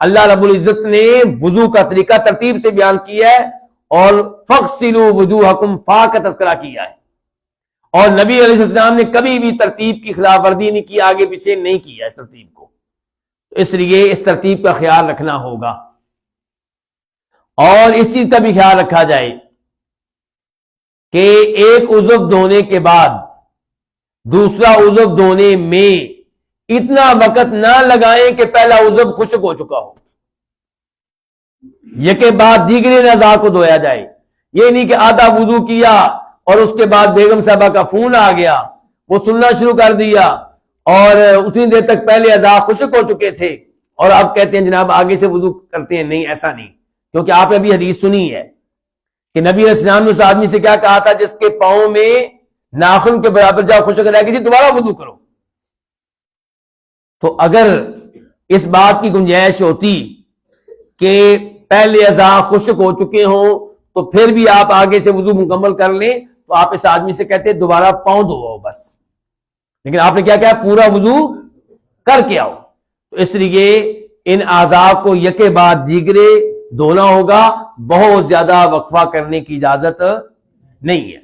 اللہ رب العزت نے وضو کا طریقہ ترتیب سے بیان کیا ہے، اور فَاغْسِلُوا وُجُوهَكُمْ فا کا تذکرہ کیا ہے، اور نبی علیہ السلام نے کبھی بھی ترتیب کی خلاف ورزی نہیں کی، آگے پیچھے نہیں کیا اس ترتیب کو، تو اس لیے اس ترتیب کا خیال رکھنا ہوگا۔ اور اس چیز کا بھی خیال رکھا جائے کہ ایک عضو دھونے کے بعد دوسرا عضو دھونے میں اتنا وقت نہ لگائیں کہ پہلا عضو خشک ہو چکا ہو، یکے بعد دیگرے اعضاء کو دھویا جائے۔ یہ نہیں کہ آدھا وضو کیا اور اس کے بعد بیگم صاحبہ کا فون آ گیا، وہ سننا شروع کر دیا، اور اتنی دیر تک پہلے اعضاء خشک ہو چکے تھے اور آپ کہتے ہیں جناب آگے سے وضو کرتے ہیں۔ نہیں، ایسا نہیں، کیونکہ آپ نے ابھی حدیث سنی ہے کہ نبی علیہ السلام نے اس آدمی سے کیا کہا تھا جس کے پاؤں میں ناخن کے برابر جا خشک رہ گئی تھی، دوبارہ وضو کرو۔ تو اگر اس بات کی گنجائش ہوتی کہ پہلے اعضاء خشک ہو چکے ہوں تو پھر بھی آپ آگے سے وضو مکمل کر لیں، تو آپ اس آدمی سے کہتے دوبارہ پاؤں دھو بس، لیکن آپ نے کیا کہا؟ پورا وضو کر کے آؤ۔ تو اس لیے ان اعضاء کو یکے بعد دیگرے دھونا ہوگا، بہت زیادہ وقفہ کرنے کی اجازت نہیں ہے۔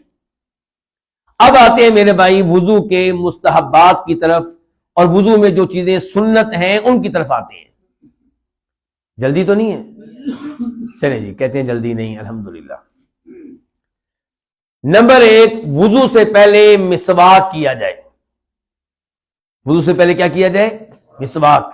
اب آتے ہیں میرے بھائی وضو کے مستحبات کی طرف اور وضو میں جو چیزیں سنت ہیں ان کی طرف آتے ہیں۔ جلدی تو نہیں ہے؟ چلیں جی، کہتے ہیں جلدی نہیں، الحمدللہ۔ نمبر 1، وضو سے پہلے مسواک کیا جائے۔ وضو سے پہلے کیا کیا جائے؟ مسواک۔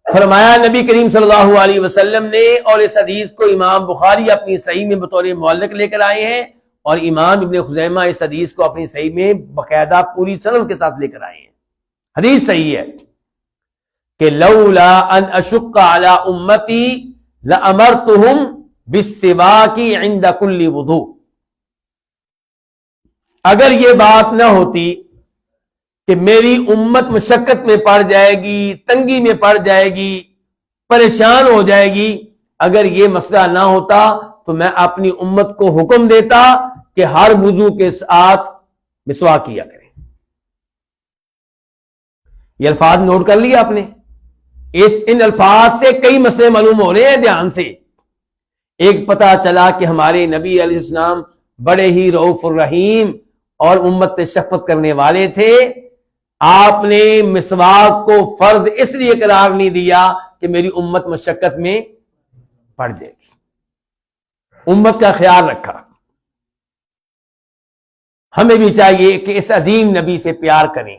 فرمایا نبی کریم صلی اللہ علیہ وسلم نے، اور اس حدیث کو امام بخاری اپنی صحیح میں بطور معلق لے کر آئے ہیں، اور امام ابن خزیمہ اس حدیث کو اپنی صحیح میں باقاعدہ پوری سند کے ساتھ لے کر آئے ہیں۔ حدیث صحیح ہے کہ لولا ان اشق علی امتی لامرتهم بالسواک عند کل وضوء۔ اگر یہ بات نہ ہوتی کہ میری امت مشقت میں پڑ جائے گی، تنگی میں پڑ جائے گی، پریشان ہو جائے گی، اگر یہ مسئلہ نہ ہوتا تو میں اپنی امت کو حکم دیتا کہ ہر وضو کے ساتھ مسواک کیا کریں۔ یہ الفاظ نوٹ کر لیا آپ نے؟ ان الفاظ سے کئی مسئلے معلوم ہو رہے ہیں، دھیان سے۔ ایک پتہ چلا کہ ہمارے نبی علیہ السلام بڑے ہی رؤوف الرحیم اور امت پہ شفقت کرنے والے تھے۔ آپ نے مسواک کو فرض اس لیے قرار نہیں دیا کہ میری امت مشقت میں پڑ جائے گی، امت کا خیال رکھا۔ ہمیں بھی چاہیے کہ اس عظیم نبی سے پیار کریں،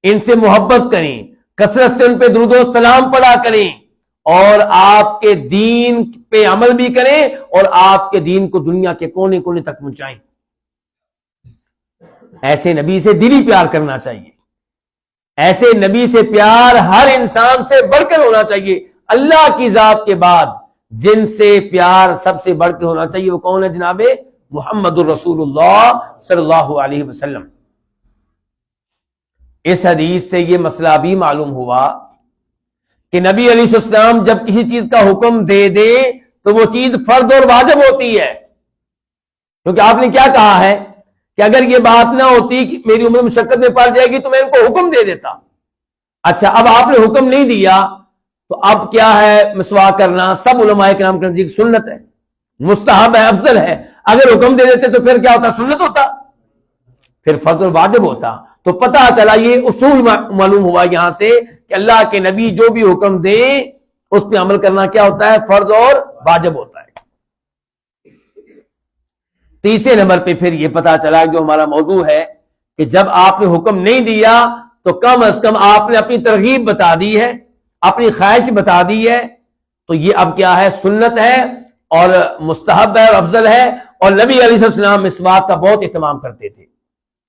ان سے محبت کریں، کثرت سے ان پہ درود و سلام پڑھا کریں، اور آپ کے دین پہ عمل بھی کریں، اور آپ کے دین کو دنیا کے کونے کونے تک پہنچائیں۔ ایسے نبی سے دلی پیار کرنا چاہیے۔ ایسے نبی سے پیار ہر انسان سے بڑھ کر ہونا چاہیے۔ اللہ کی ذات کے بعد جن سے پیار سب سے بڑھ کے ہونا چاہیے وہ کون ہے جناب؟ محمد الرسول اللہ صلی اللہ علیہ وسلم۔ اس حدیث سے یہ مسئلہ بھی معلوم ہوا کہ نبی علیہ السلام جب کسی چیز کا حکم دے دے تو وہ چیز فرض اور واجب ہوتی ہے، کیونکہ آپ نے کیا کہا ہے کہ اگر یہ بات نہ ہوتی کہ میری امت مشقت میں پڑ جائے گی تو میں ان کو حکم دے دیتا۔ اچھا، اب آپ نے حکم نہیں دیا تو اب کیا ہے؟ مسواک کرنا سب علماء کرام کے نزدیک سنت ہے، مستحب ہے، افضل ہے۔ اگر حکم دے دیتے تو پھر کیا ہوتا؟ سنت ہوتا، پھر فرض اور واجب ہوتا۔ تو پتہ چلا، یہ اصول معلوم ہوا یہاں سے کہ اللہ کے نبی جو بھی حکم دیں اس پہ عمل کرنا کیا ہوتا ہے؟ فرض اور واجب ہوتا ہے۔ تیسرے نمبر پہ پھر یہ پتہ چلا جو ہمارا موضوع ہے کہ جب آپ نے حکم نہیں دیا تو کم از کم آپ نے اپنی ترغیب بتا دی ہے، اپنی خواہش بتا دی ہے، تو یہ اب کیا ہے؟ سنت ہے اور مستحب ہے اور افضل ہے۔ اور نبی علیہ السلام اس بات کا بہت اہتمام کرتے تھے،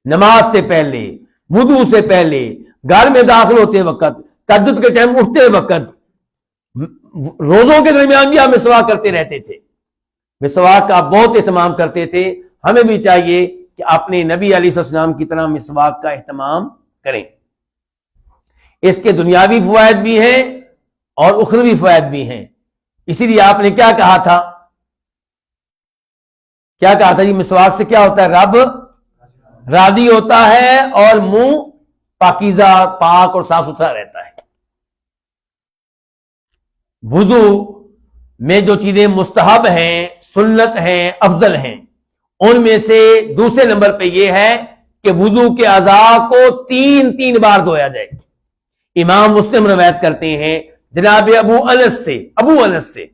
نماز سے پہلے، وضو سے پہلے، گھر میں داخل ہوتے وقت، تہجد کے ٹائم اٹھتے وقت، روزوں کے درمیان بھی آپ مسواک کرتے رہتے تھے، مسواک کا بہت اہتمام کرتے تھے۔ ہمیں بھی چاہیے کہ اپنے نبی علیہ السلام کی طرح مسواک کا اہتمام کریں۔ اس کے دنیاوی فوائد بھی ہیں اور اخروی فوائد بھی ہیں۔ اسی لیے آپ نے کیا کہا تھا؟ کیا کہا تھا جی؟ مسواک سے کیا ہوتا ہے؟ رب راضی ہوتا ہے اور منہ پاکیزہ، پاک اور صاف ستھرا رہتا ہے۔ وضو میں جو چیزیں مستحب ہیں، سنت ہیں، افضل ہیں، ان میں سے دوسرے نمبر پہ یہ ہے کہ وضو کے اعضاء کو تین بار دھویا جائے۔ امام مسلم روایت کرتے ہیں جناب ابو انس سے،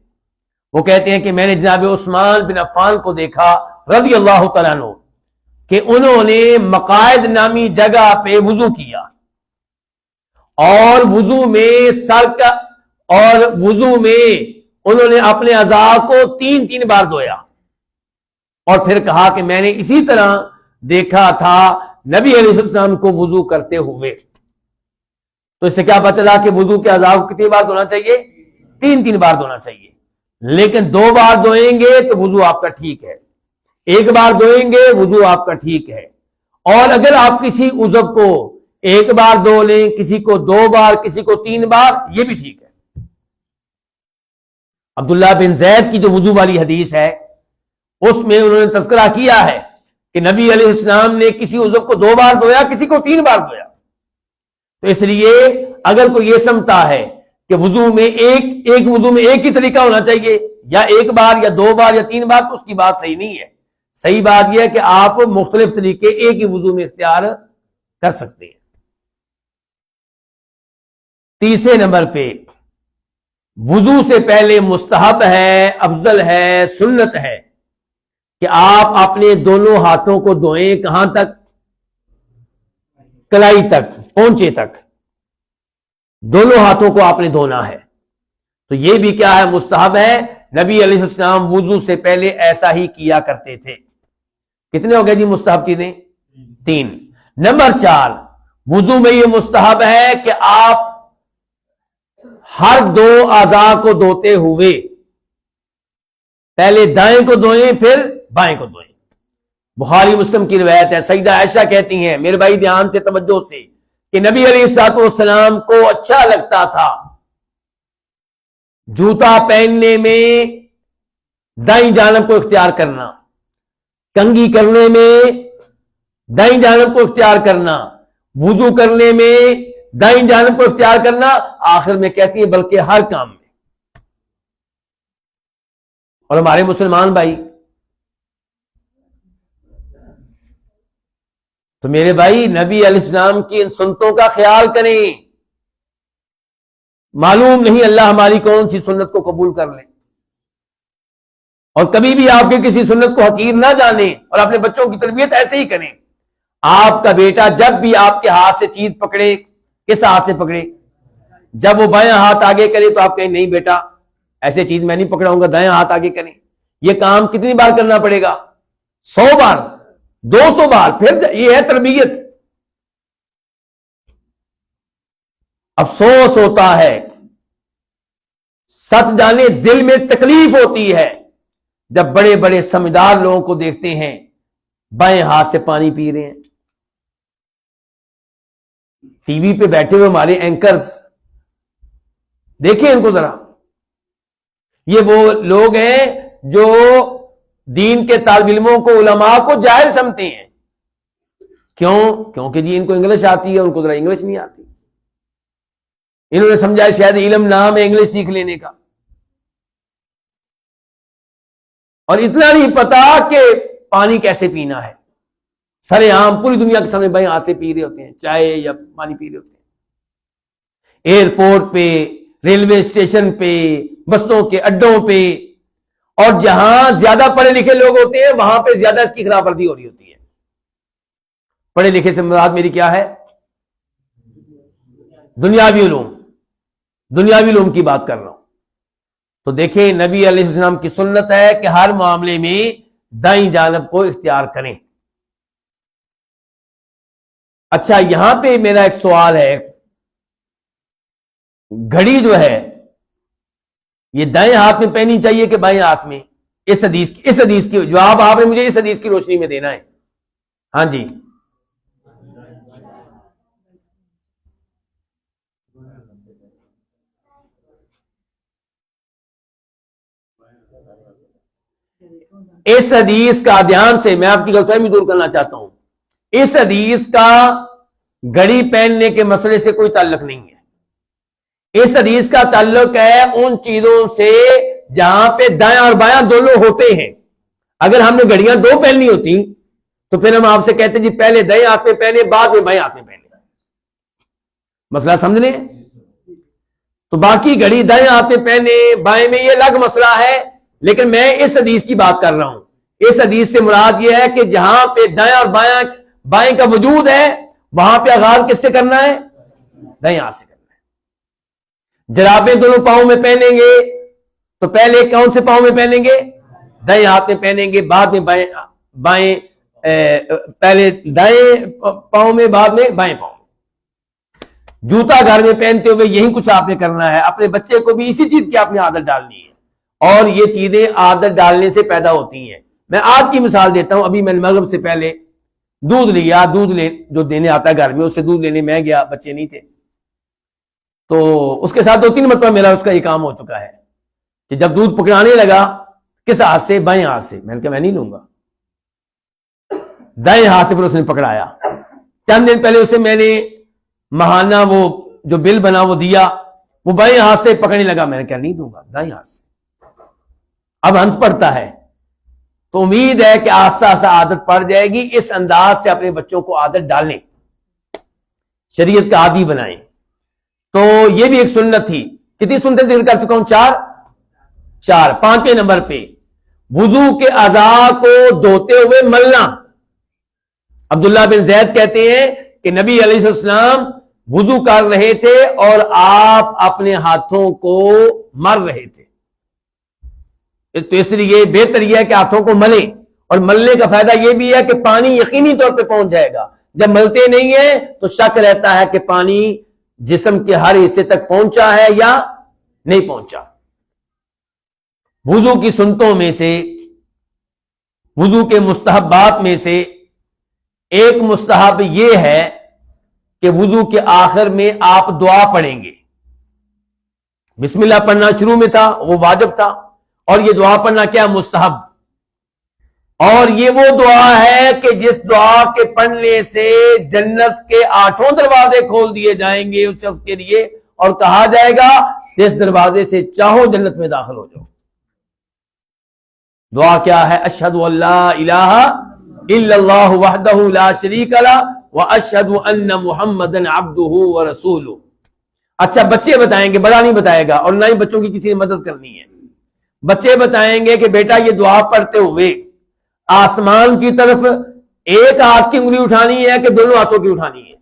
وہ کہتے ہیں کہ میں نے جناب عثمان بن عفان کو دیکھا رضی اللہ تعالیٰ عنہ کہ انہوں نے مقاعد نامی جگہ پہ وضو کیا، اور وضو میں انہوں نے اپنے اعضاء کو تین بار دھویا، اور پھر کہا کہ میں نے اسی طرح دیکھا تھا نبی علیہ السلام کو وضو کرتے ہوئے۔ تو اس سے کیا پتہ چلا کہ وضو کے اعضاء کو کتنی بار دھونا چاہیے؟ تین بار دھونا چاہیے۔ لیکن 2 بار دھوئیں گے تو وضو آپ کا ٹھیک ہے، 1 بار دھوئیں گے وضو آپ کا ٹھیک ہے۔ اور اگر آپ کسی عضو کو 1 بار دھو لیں، کسی کو 2 بار، کسی کو 3 بار، یہ بھی ٹھیک ہے۔ عبداللہ بن زید کی جو وضو والی حدیث ہے اس میں انہوں نے تذکرہ کیا ہے کہ نبی علیہ السلام نے کسی عضو کو 2 بار دھویا، کسی کو 3 بار دھویا۔ تو اس لیے اگر کوئی یہ سمجھتا ہے کہ وضو میں ایک ہی طریقہ ہونا چاہیے، یا 1 بار یا 2 بار یا 3 بار، تو اس کی بات صحیح نہیں ہے۔ صحیح بات یہ ہے کہ آپ مختلف طریقے ایک ہی وضو میں اختیار کر سکتے ہیں۔ تیسرے نمبر پہ وضو سے پہلے مستحب ہے، افضل ہے، سنت ہے کہ آپ اپنے دونوں ہاتھوں کو دھوئیں. کہاں تک؟ کلائی تک، پونچے تک دونوں ہاتھوں کو آپ نے دھونا ہے. تو یہ بھی کیا ہے؟ مستحب ہے. نبی علیہ السلام وضو سے پہلے ایسا ہی کیا کرتے تھے. کتنے ہو گئے جی مستحب چیزیں؟ 3. نمبر 4، وضو میں یہ مستحب ہے کہ آپ ہر 2 اعضاء کو دھوتے ہوئے پہلے دائیں کو دھوئیں پھر بائیں کو دھوئیں. بخاری مسلم کی روایت ہے، سیدہ عائشہ کہتی ہیں، میرے بھائی دھیان سے توجہ سے، کہ نبی علیہ الصلوۃ والسلام کو اچھا لگتا تھا جوتا پہننے میں دائیں جانب کو اختیار کرنا، کنگھی کرنے میں دائیں جانب کو اختیار کرنا، وضو کرنے میں دائیں جانب کو اختیار کرنا، آخر میں کہتی ہے بلکہ ہر کام میں. اور ہمارے مسلمان بھائی، تو میرے بھائی نبی علیہ السلام کی ان سنتوں کا خیال کریں. معلوم نہیں اللہ ہماری کون سی سنت کو قبول کر لیں. اور کبھی بھی آپ کے کسی سنت کو حقیر نہ جانیں اور اپنے بچوں کی تربیت ایسے ہی کریں. آپ کا بیٹا جب بھی آپ کے ہاتھ سے چیز پکڑے، کس ہاتھ سے پکڑے؟ جب وہ بائیں ہاتھ آگے کرے تو آپ کہیں نہیں بیٹا ایسے چیز میں نہیں پکڑاؤں گا، دائیں ہاتھ آگے کریں. یہ کام کتنی بار کرنا پڑے گا؟ 100 بار، 200 بار. پھر یہ ہے تربیت. افسوس ہوتا ہے، سچ جانے دل میں تکلیف ہوتی ہے جب بڑے بڑے سمجھدار لوگوں کو دیکھتے ہیں بائیں ہاتھ سے پانی پی رہے ہیں. ٹی وی پہ بیٹھے ہوئے ہمارے اینکرز دیکھیں ان کو ذرا. یہ وہ لوگ ہیں جو دین کے طالب علموں کو، علماء کو جاہل سمجھتے ہیں. کیوں؟ کیونکہ جی ان کو انگلش آتی ہے، ان کو ذرا انگلش نہیں آتی. انہوں نے سمجھا شاید علم نام ہے انگلش سیکھ لینے کا. اور اتنا نہیں پتا کہ پانی کیسے پینا ہے. سرے عام پوری دنیا کے سامنے بھائی ہاتھ سے پی رہے ہوتے ہیں چائے یا پانی پی رہے ہوتے ہیں. ایئرپورٹ پہ، ریلوے اسٹیشن پہ، بسوں کے اڈوں پہ، اور جہاں زیادہ پڑھے لکھے لوگ ہوتے ہیں وہاں پہ زیادہ اس کی خلاف ورزی ہو رہی ہوتی ہے. پڑھے لکھے سے مراد میری کیا ہے؟ دنیاوی علوم، دنیاوی علوم کی بات کر رہا ہوں. تو دیکھیں نبی علیہ السلام کی سنت ہے کہ ہر معاملے میں دائیں جانب کو اختیار کریں. اچھا یہاں پہ میرا ایک سوال ہے، گھڑی جو ہے یہ دائیں ہاتھ میں پہنی چاہیے کہ بائیں ہاتھ میں؟ اس حدیث کی جواب آپ نے مجھے اس حدیث کی روشنی میں دینا ہے. ہاں جی. اس حدیث کا دھیان سے میں آپ کی غلط فہمی دور کرنا چاہتا ہوں. اس حدیث کا گھڑی پہننے کے مسئلے سے کوئی تعلق نہیں ہے. اس حدیث کا تعلق ہے ان چیزوں سے جہاں پہ دائیں اور بایاں دونوں ہوتے ہیں. اگر ہم نے گھڑیاں 2 پہننی ہوتی تو پھر ہم آپ سے کہتے جی پہلے دائیں ہاتھ میں پہنے بعد میں بائیں ہاتھ میں پہنے. مسئلہ سمجھ لیں. تو باقی گھڑی دائیں ہاتھ میں پہنے بائیں میں یہ الگ مسئلہ ہے، لیکن میں اس حدیث کی بات کر رہا ہوں. اس حدیث سے مراد یہ ہے کہ جہاں پہ دائیں اور بائیں کا وجود ہے وہاں پہ آغاز کس سے کرنا ہے؟ دائیں ہاتھ سے کرنا ہے. جرابیں دونوں پاؤں میں پہنیں گے تو پہلے کون سے پاؤں میں پہنیں گے؟ دائیں ہاتھ میں پہنیں گے، بعد میں بائیں پہلے دائیں پاؤں میں بعد میں بائیں پاؤں میں. جوتا گھر میں پہنتے ہوئے یہی کچھ آپ نے کرنا ہے. اپنے بچے کو بھی اسی چیز کی آپ نے عادت ڈالنی ہے، اور یہ چیزیں عادت ڈالنے سے پیدا ہوتی ہیں. میں آپ کی مثال دیتا ہوں. ابھی میں نے مغرب سے پہلے دودھ لیا، جو دینے آتا ہے گھر میں، اس سے دودھ لینے میں گیا، بچے نہیں تھے، تو اس کے ساتھ 2-3 مرتبہ میرا اس کا یہ کام ہو چکا ہے کہ جب دودھ پکڑانے لگا کس ہاتھ سے؟ بائیں ہاتھ سے. میں نے کہا میں نہیں لوں گا. دائیں ہاتھ سے پھر اس نے پکڑایا. چند دن پہلے اسے میں نے ماہانہ وہ جو بل بنا وہ دیا، وہ بائیں ہاتھ سے پکڑنے لگا. میں نے کہا نہیں دوں گا، دائیں ہاتھ سے. اب ہنس پڑتا ہے. تو امید ہے کہ آہستہ آہستہ عادت پڑ جائے گی. اس انداز سے اپنے بچوں کو عادت ڈالیں، شریعت کا عادی بنائیں. تو یہ بھی ایک سنت تھی. کتنی سنتیں ذکر کر چکا ہوں؟ چار. پانچویں نمبر پہ وضو کے اعضاء کو دھوتے ہوئے ملنا. عبداللہ بن زید کہتے ہیں کہ نبی علیہ السلام وضو کر رہے تھے اور آپ اپنے ہاتھوں کو مل رہے تھے. تو اس لیے بہتر یہ ہے کہ ہاتھوں کو ملیں, اور ملنے کا فائدہ یہ بھی ہے کہ پانی یقینی طور پہ پہنچ جائے گا. جب ملتے نہیں ہیں تو شک رہتا ہے کہ پانی جسم کے ہر حصے تک پہنچا ہے یا نہیں پہنچا. وضو کی سنتوں میں سے, وضو کے مستحبات میں سے ایک مستحب یہ ہے کہ وضو کے آخر میں آپ دعا پڑھیں گے. بسم اللہ پڑھنا شروع میں تھا, وہ واجب تھا, اور یہ دعا پڑھنا کیا؟ مستحب. اور یہ وہ دعا ہے کہ جس دعا کے پڑھنے سے جنت کے 8 دروازے کھول دیے جائیں گے اس شخص کے لیے, اور کہا جائے گا جس دروازے سے چاہو جنت میں داخل ہو جاؤ. دعا کیا ہے؟ اشہد ان لا الہ الا اللہ وحدہ لا شریک لہ واشہد ان محمدا عبدہ ورسولہ. اچھا بچے بتائیں گے, بڑا نہیں بتائے گا, اور نہ ہی بچوں کی کسی نے مدد کرنی ہے. بچے بتائیں گے کہ بیٹا یہ دعا پڑھتے ہوئے آسمان کی طرف ایک ہاتھ کی انگلی اٹھانی ہے کہ دونوں ہاتھوں کی اٹھانی ہے؟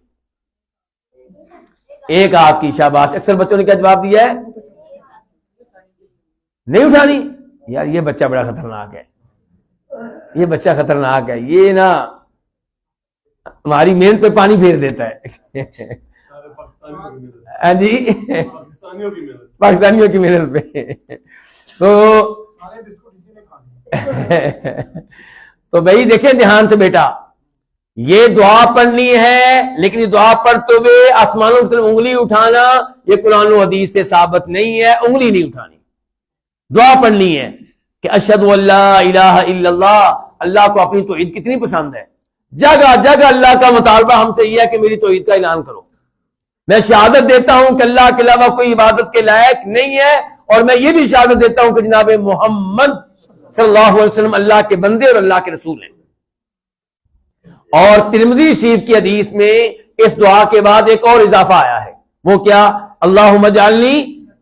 ایک ہاتھ کی. شاباش. اکثر بچوں نے کیا جواب دیا ہے؟ نہیں اٹھانی. یار یہ بچہ بڑا خطرناک ہے, یہ بچہ خطرناک ہے, یہ نا ہماری محنت پہ پانی پھیر دیتا ہے. ہاں جی, پاکستانیوں کی محنت پہ. تو بھائی دیکھیں دھیان سے بیٹا, یہ دعا پڑھنی ہے, لیکن یہ دعا پڑھتے ہوئے آسمانوں کی طرف انگلی اٹھانا یہ قرآن و حدیث سے ثابت نہیں ہے. انگلی نہیں اٹھانی, دعا پڑھنی ہے کہ اشہد ان لا الہ الا اللہ. اللہ کو اپنی توحید کتنی پسند ہے. جگہ جگہ اللہ کا مطالبہ ہم سے یہ ہے کہ میری توحید کا اعلان کرو. میں شہادت دیتا ہوں کہ اللہ کے علاوہ کوئی عبادت کے لائق نہیں ہے, اور میں یہ بھی شہادت دیتا ہوں کہ جناب محمد صلی اللہ علیہ وسلم اللہ کے بندے اور اللہ کے رسول ہیں. اور ترمذی شریف کی حدیث میں اس دعا کے بعد ایک اور اضافہ آیا ہے. وہ کیا؟ اللہم اجعلنی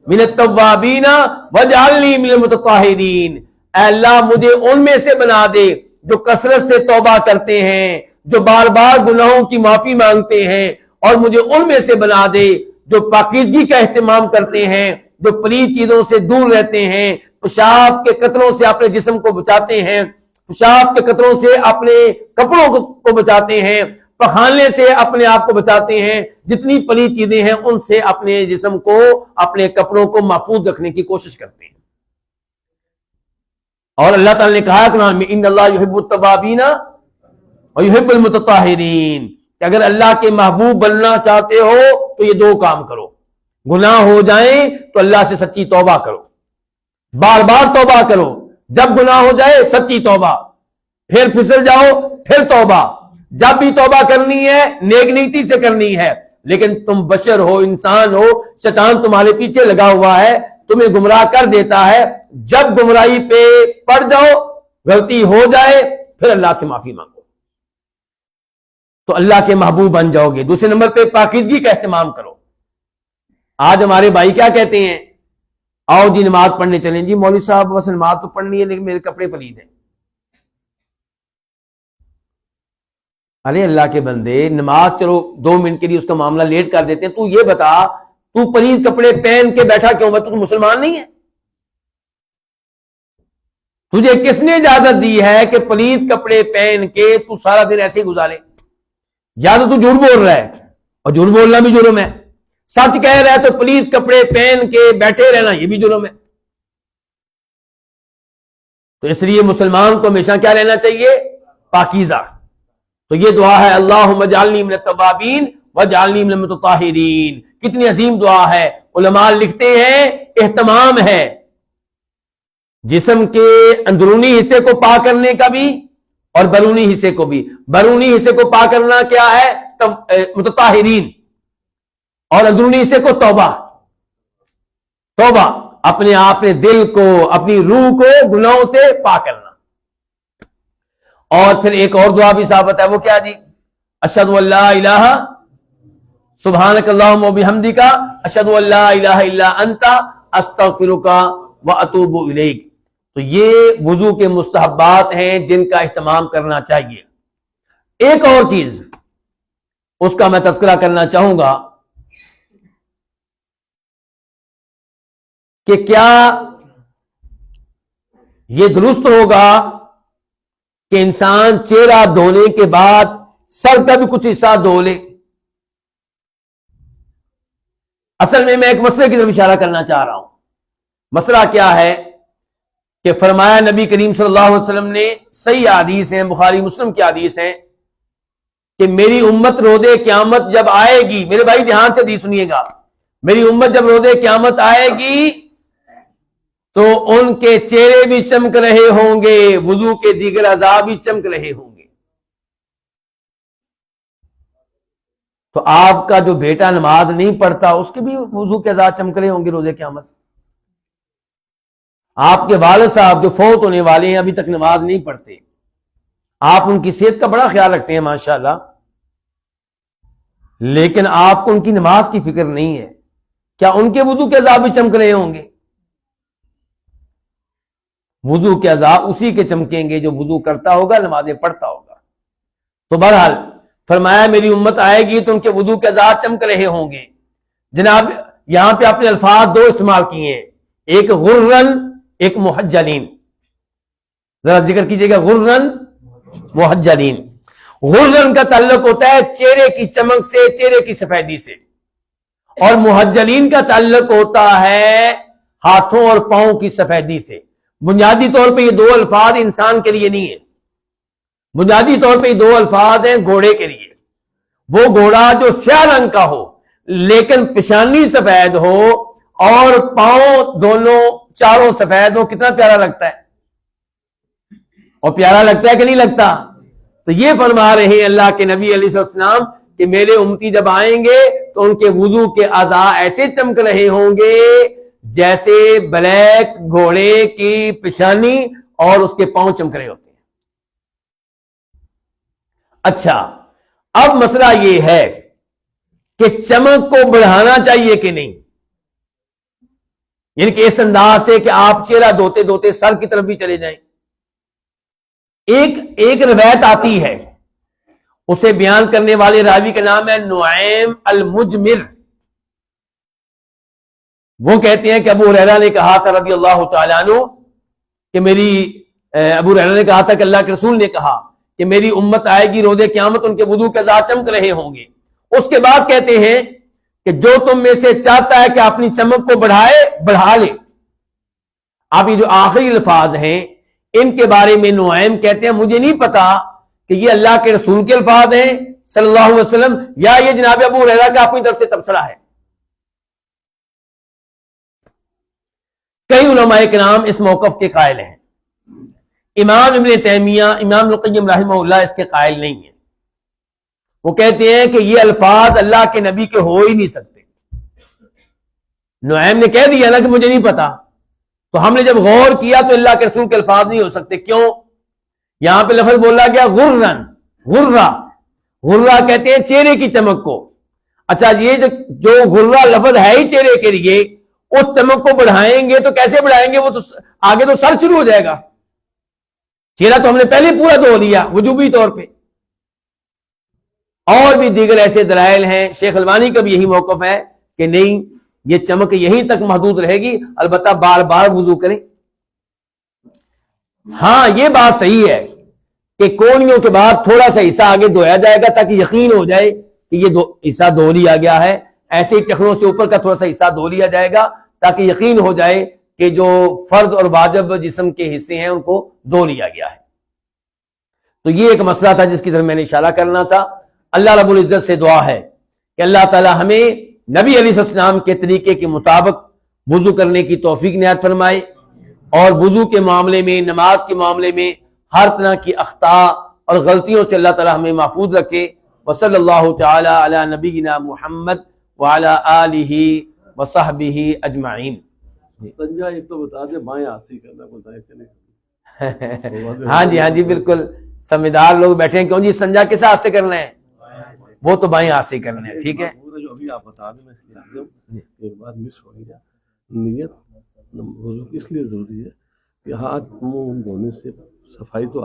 من التوابین واجعلنی من المتطہرین. اے اللہ مجھے ان میں سے بنا دے جو کثرت سے توبہ کرتے ہیں, جو بار بار گناہوں کی معافی مانگتے ہیں, اور مجھے ان میں سے بنا دے جو پاکیزگی کا اہتمام کرتے ہیں, جو پلید چیزوں سے دور رہتے ہیں, پیشاب کے قطروں سے اپنے جسم کو بچاتے ہیں, پیشاب کے قطروں سے اپنے کپڑوں کو بچاتے ہیں, پخانے سے اپنے آپ کو بچاتے ہیں, جتنی پلید چیزیں ہیں ان سے اپنے جسم کو, اپنے کپڑوں کو محفوظ رکھنے کی کوشش کرتے ہیں. اور اللہ تعالی نے کہا قرآن میں ان اللہ یحب التوابین ویحب المتطہرین, کہ اگر اللہ کے محبوب بننا چاہتے ہو تو یہ 2 کام کرو. گناہ ہو جائیں تو اللہ سے سچی توبہ کرو, بار بار توبہ کرو. جب گناہ ہو جائے سچی توبہ, پھر پھسل جاؤ پھر توبہ. جب بھی توبہ کرنی ہے نیک نیتی سے کرنی ہے, لیکن تم بشر ہو, انسان ہو, شیطان تمہارے پیچھے لگا ہوا ہے, تمہیں گمراہ کر دیتا ہے. جب گمراہی پہ پڑ جاؤ, غلطی ہو جائے, پھر اللہ سے معافی مانگو, تو اللہ کے محبوب بن جاؤ گے. دوسرے نمبر پہ پاکیزگی کا اہتمام کرو. آج ہمارے بھائی کیا کہتے ہیں؟ آؤ جی نماز پڑھنے چلیں. جی مولوی صاحب بس نماز تو پڑھنی ہے لیکن میرے کپڑے پلید ہیں. ارے اللہ کے بندے, نماز چلو 2 منٹ کے لیے اس کا معاملہ لیٹ کر دیتے ہیں, تو یہ بتا تو پلید کپڑے پہن کے بیٹھا کیوں؟ تو مسلمان نہیں ہے. تجھے کس نے اجازت دی ہے کہ پلید کپڑے پہن کے تو سارا دن ایسے ہی گزارے؟ یا تو جھوٹ بول رہا ہے, اور جھوٹ بولنا بھی جرم ہے. سچ کہہ رہا ہے تو پلید کپڑے پہن کے بیٹھے رہنا یہ بھی جرم ہے. تو اس لیے مسلمان کو ہمیشہ کیا رہنا چاہیے؟ پاکیزہ. تو یہ دعا ہے اللہم اجعلنی من التوابین واجعلنی من المتطہرین. کتنی عظیم دعا ہے. علماء لکھتے ہیں اہتمام ہے جسم کے اندرونی حصے کو پاک کرنے کا بھی اور بیرونی حصے کو بھی. بیرونی حصے کو پاک کرنا کیا ہے؟ متطہرین, اور اندرونی حصے کو توبہ. توبہ اپنے آپ نے دل کو, اپنی روح کو گناہوں سے پاک کرنا. اور پھر ایک اور دعا بھی ثابت ہے, وہ کیا جی؟ اشہد ان لا الہ سبحانک اللہم و بحمدک اشہد ان لا الہ الا انت استغفرک واتوب الیک۔ تو یہ وضو کے مستحبات ہیں جن کا اہتمام کرنا چاہیے۔ ایک اور چیز اس کا میں تذکرہ کرنا چاہوں گا کہ کیا یہ درست ہوگا کہ انسان چہرہ دھونے کے بعد سر کا بھی کچھ حصہ دھو لے؟ اصل میں ایک مسئلے کی طرف اشارہ کرنا چاہ رہا ہوں۔ مسئلہ کیا ہے کہ فرمایا نبی کریم صلی اللہ علیہ وسلم نے، صحیح حدیث ہیں، بخاری مسلم کی حدیث ہیں، کہ میری امت روز قیامت جب آئے گی، میرے بھائی دھیان سے حدیث سنیے گا، میری امت جب روز قیامت آئے گی تو ان کے چہرے بھی چمک رہے ہوں گے، وضو کے دیگر اعضاء بھی چمک رہے ہوں گے۔ تو آپ کا جو بیٹا نماز نہیں پڑھتا اس کے بھی وضو کے اعضاء چمک رہے ہوں گے روز قیامت۔ آپ کے والد صاحب جو فوت ہونے والے ہیں ابھی تک نماز نہیں پڑھتے، آپ ان کی صحت کا بڑا خیال رکھتے ہیں ماشاءاللہ، لیکن آپ کو ان کی نماز کی فکر نہیں ہے، کیا ان کے وضو کے اعضاء بھی چمک رہے ہوں گے؟ وضو کے اعضاء اسی کے چمکیں گے جو وضو کرتا ہوگا، نمازیں پڑھتا ہوگا۔ تو بہرحال فرمایا میری امت آئے گی تو ان کے وضو کے اعضاء چمک رہے ہوں گے۔ جناب یہاں پہ اپنے الفاظ دو استعمال کیے ہیں، ایک غرن، ایک محجلین۔ ذرا ذکر کیجئے گا، غرن محجلین۔ غرن کا تعلق ہوتا ہے چہرے کی چمک سے، چہرے کی سفیدی سے، اور محجلین کا تعلق ہوتا ہے ہاتھوں اور پاؤں کی سفیدی سے۔ بنیادی طور پہ یہ دو الفاظ انسان کے لیے نہیں ہے، بنیادی طور پہ یہ دو الفاظ ہیں گھوڑے کے لیے۔ وہ گھوڑا جو سیاہ رنگ کا ہو لیکن پیشانی سفید ہو اور پاؤں دونوں چاروں سفید ہو، کتنا پیارا لگتا ہے، اور پیارا لگتا ہے کہ نہیں لگتا؟ تو یہ فرما رہے ہیں اللہ کے نبی علیہ السلام کہ میرے امتی جب آئیں گے تو ان کے وضو کے اعضاء ایسے چمک رہے ہوں گے جیسے بلیک گھوڑے کی پیشانی اور اس کے پاؤں چمک رہے ہوتے ہیں۔ اچھا، اب مسئلہ یہ ہے کہ چمک کو بڑھانا چاہیے کہ نہیں، یعنی کہ اس انداز سے کہ آپ چہرہ دھوتے دھوتے سر کی طرف بھی چلے جائیں۔ ایک روایت آتی ہے، اسے بیان کرنے والے راوی کا نام ہے نعیم المجمر۔ وہ کہتے ہیں کہ ابو ہریرہ نے کہا تھا رضی اللہ تعالیٰ عنہ کہ ابو ہریرہ نے کہا تھا کہ اللہ کے رسول نے کہا کہ میری امت آئے گی روز قیامت، ان کے وضو کے اعضاء چمک رہے ہوں گے۔ اس کے بعد کہتے ہیں کہ جو تم میں سے چاہتا ہے کہ اپنی چمک کو بڑھائے بڑھا لے۔ اب یہ جو آخری الفاظ ہیں ان کے بارے میں نعیم کہتے ہیں مجھے نہیں پتا کہ یہ اللہ کے رسول کے الفاظ ہیں صلی اللہ علیہ وسلم یا یہ جناب ابو ہریرہ کا اپنی طرف سے تبصرہ ہے۔ کئی علماء کرام اس موقف کے قائل ہیں، امام ابن تیمیہ، امام ابن القیم رحمہ اللہ اس کے قائل نہیں ہیں۔ وہ کہتے ہیں کہ یہ الفاظ اللہ کے نبی کے ہو ہی نہیں سکتے۔ نعیم نے کہہ دیا نا کہ مجھے نہیں پتا، تو ہم نے جب غور کیا تو اللہ کے رسول کے الفاظ نہیں ہو سکتے۔ کیوں؟ یہاں پہ لفظ بولا گیا غرن، غرہ کہتے ہیں چہرے کی چمک کو۔ اچھا، یہ جو غرہ لفظ ہے ہی چہرے کے لیے، اس چمک کو بڑھائیں گے تو کیسے بڑھائیں گے؟ وہ تو آگے تو سر شروع ہو جائے گا، چہرہ تو ہم نے پہلے پورا دھو لیا وجوبی طور پہ۔ اور بھی دیگر ایسے دلائل ہیں، شیخ البانی کا بھی یہی موقف ہے کہ نہیں، یہ چمک یہیں تک محدود رہے گی، البتہ بار بار وضو کریں۔ ہاں یہ بات صحیح ہے کہ کونیوں کے بعد تھوڑا سا حصہ آگے دھویا جائے گا تاکہ یقین ہو جائے کہ یہ حصہ دھو لیا گیا ہے، ایسے ہی ٹخنوں سے اوپر کا تھوڑا سا حصہ دھو لیا جائے گا تاکہ یقین ہو جائے کہ جو فرض اور واجب جسم کے حصے ہیں ان کو دھو لیا گیا ہے۔ تو یہ ایک مسئلہ تھا جس کی طرف میں نے اشارہ کرنا تھا۔ اللہ رب العزت سے دعا ہے کہ اللہ تعالی ہمیں نبی علیہ السلام کے طریقے کے مطابق وضو کرنے کی توفیق عنایت فرمائے، اور وضو کے معاملے میں، نماز کے معاملے میں ہر طرح کی اخطاء اور غلطیوں سے اللہ تعالی ہمیں محفوظ رکھے۔ وصلی اللہ تعالی علی نبینا محمد وعلی آلہ وصحبہ اجمعین۔ سنجا ایک تو بتا دے، بائیں ہاتھ سے کرنا بتائے چلے۔ ہاں جی بالکل، سمجھدار لوگ بیٹھے ہیں، کیوں جی سنجا کس ہاتھ سے کرنا ہے؟ وہ تو بائیں ہاتھ سے کرنا ہے، ٹھیک ہے۔ ابھی آپ بتا دیں میں اس لیے آگے ہوں، ایک بات مس ہو گیا. نیت وضو اس لیے ضروری ہے کہ ہاتھ منہ دھونے سے صفائی تو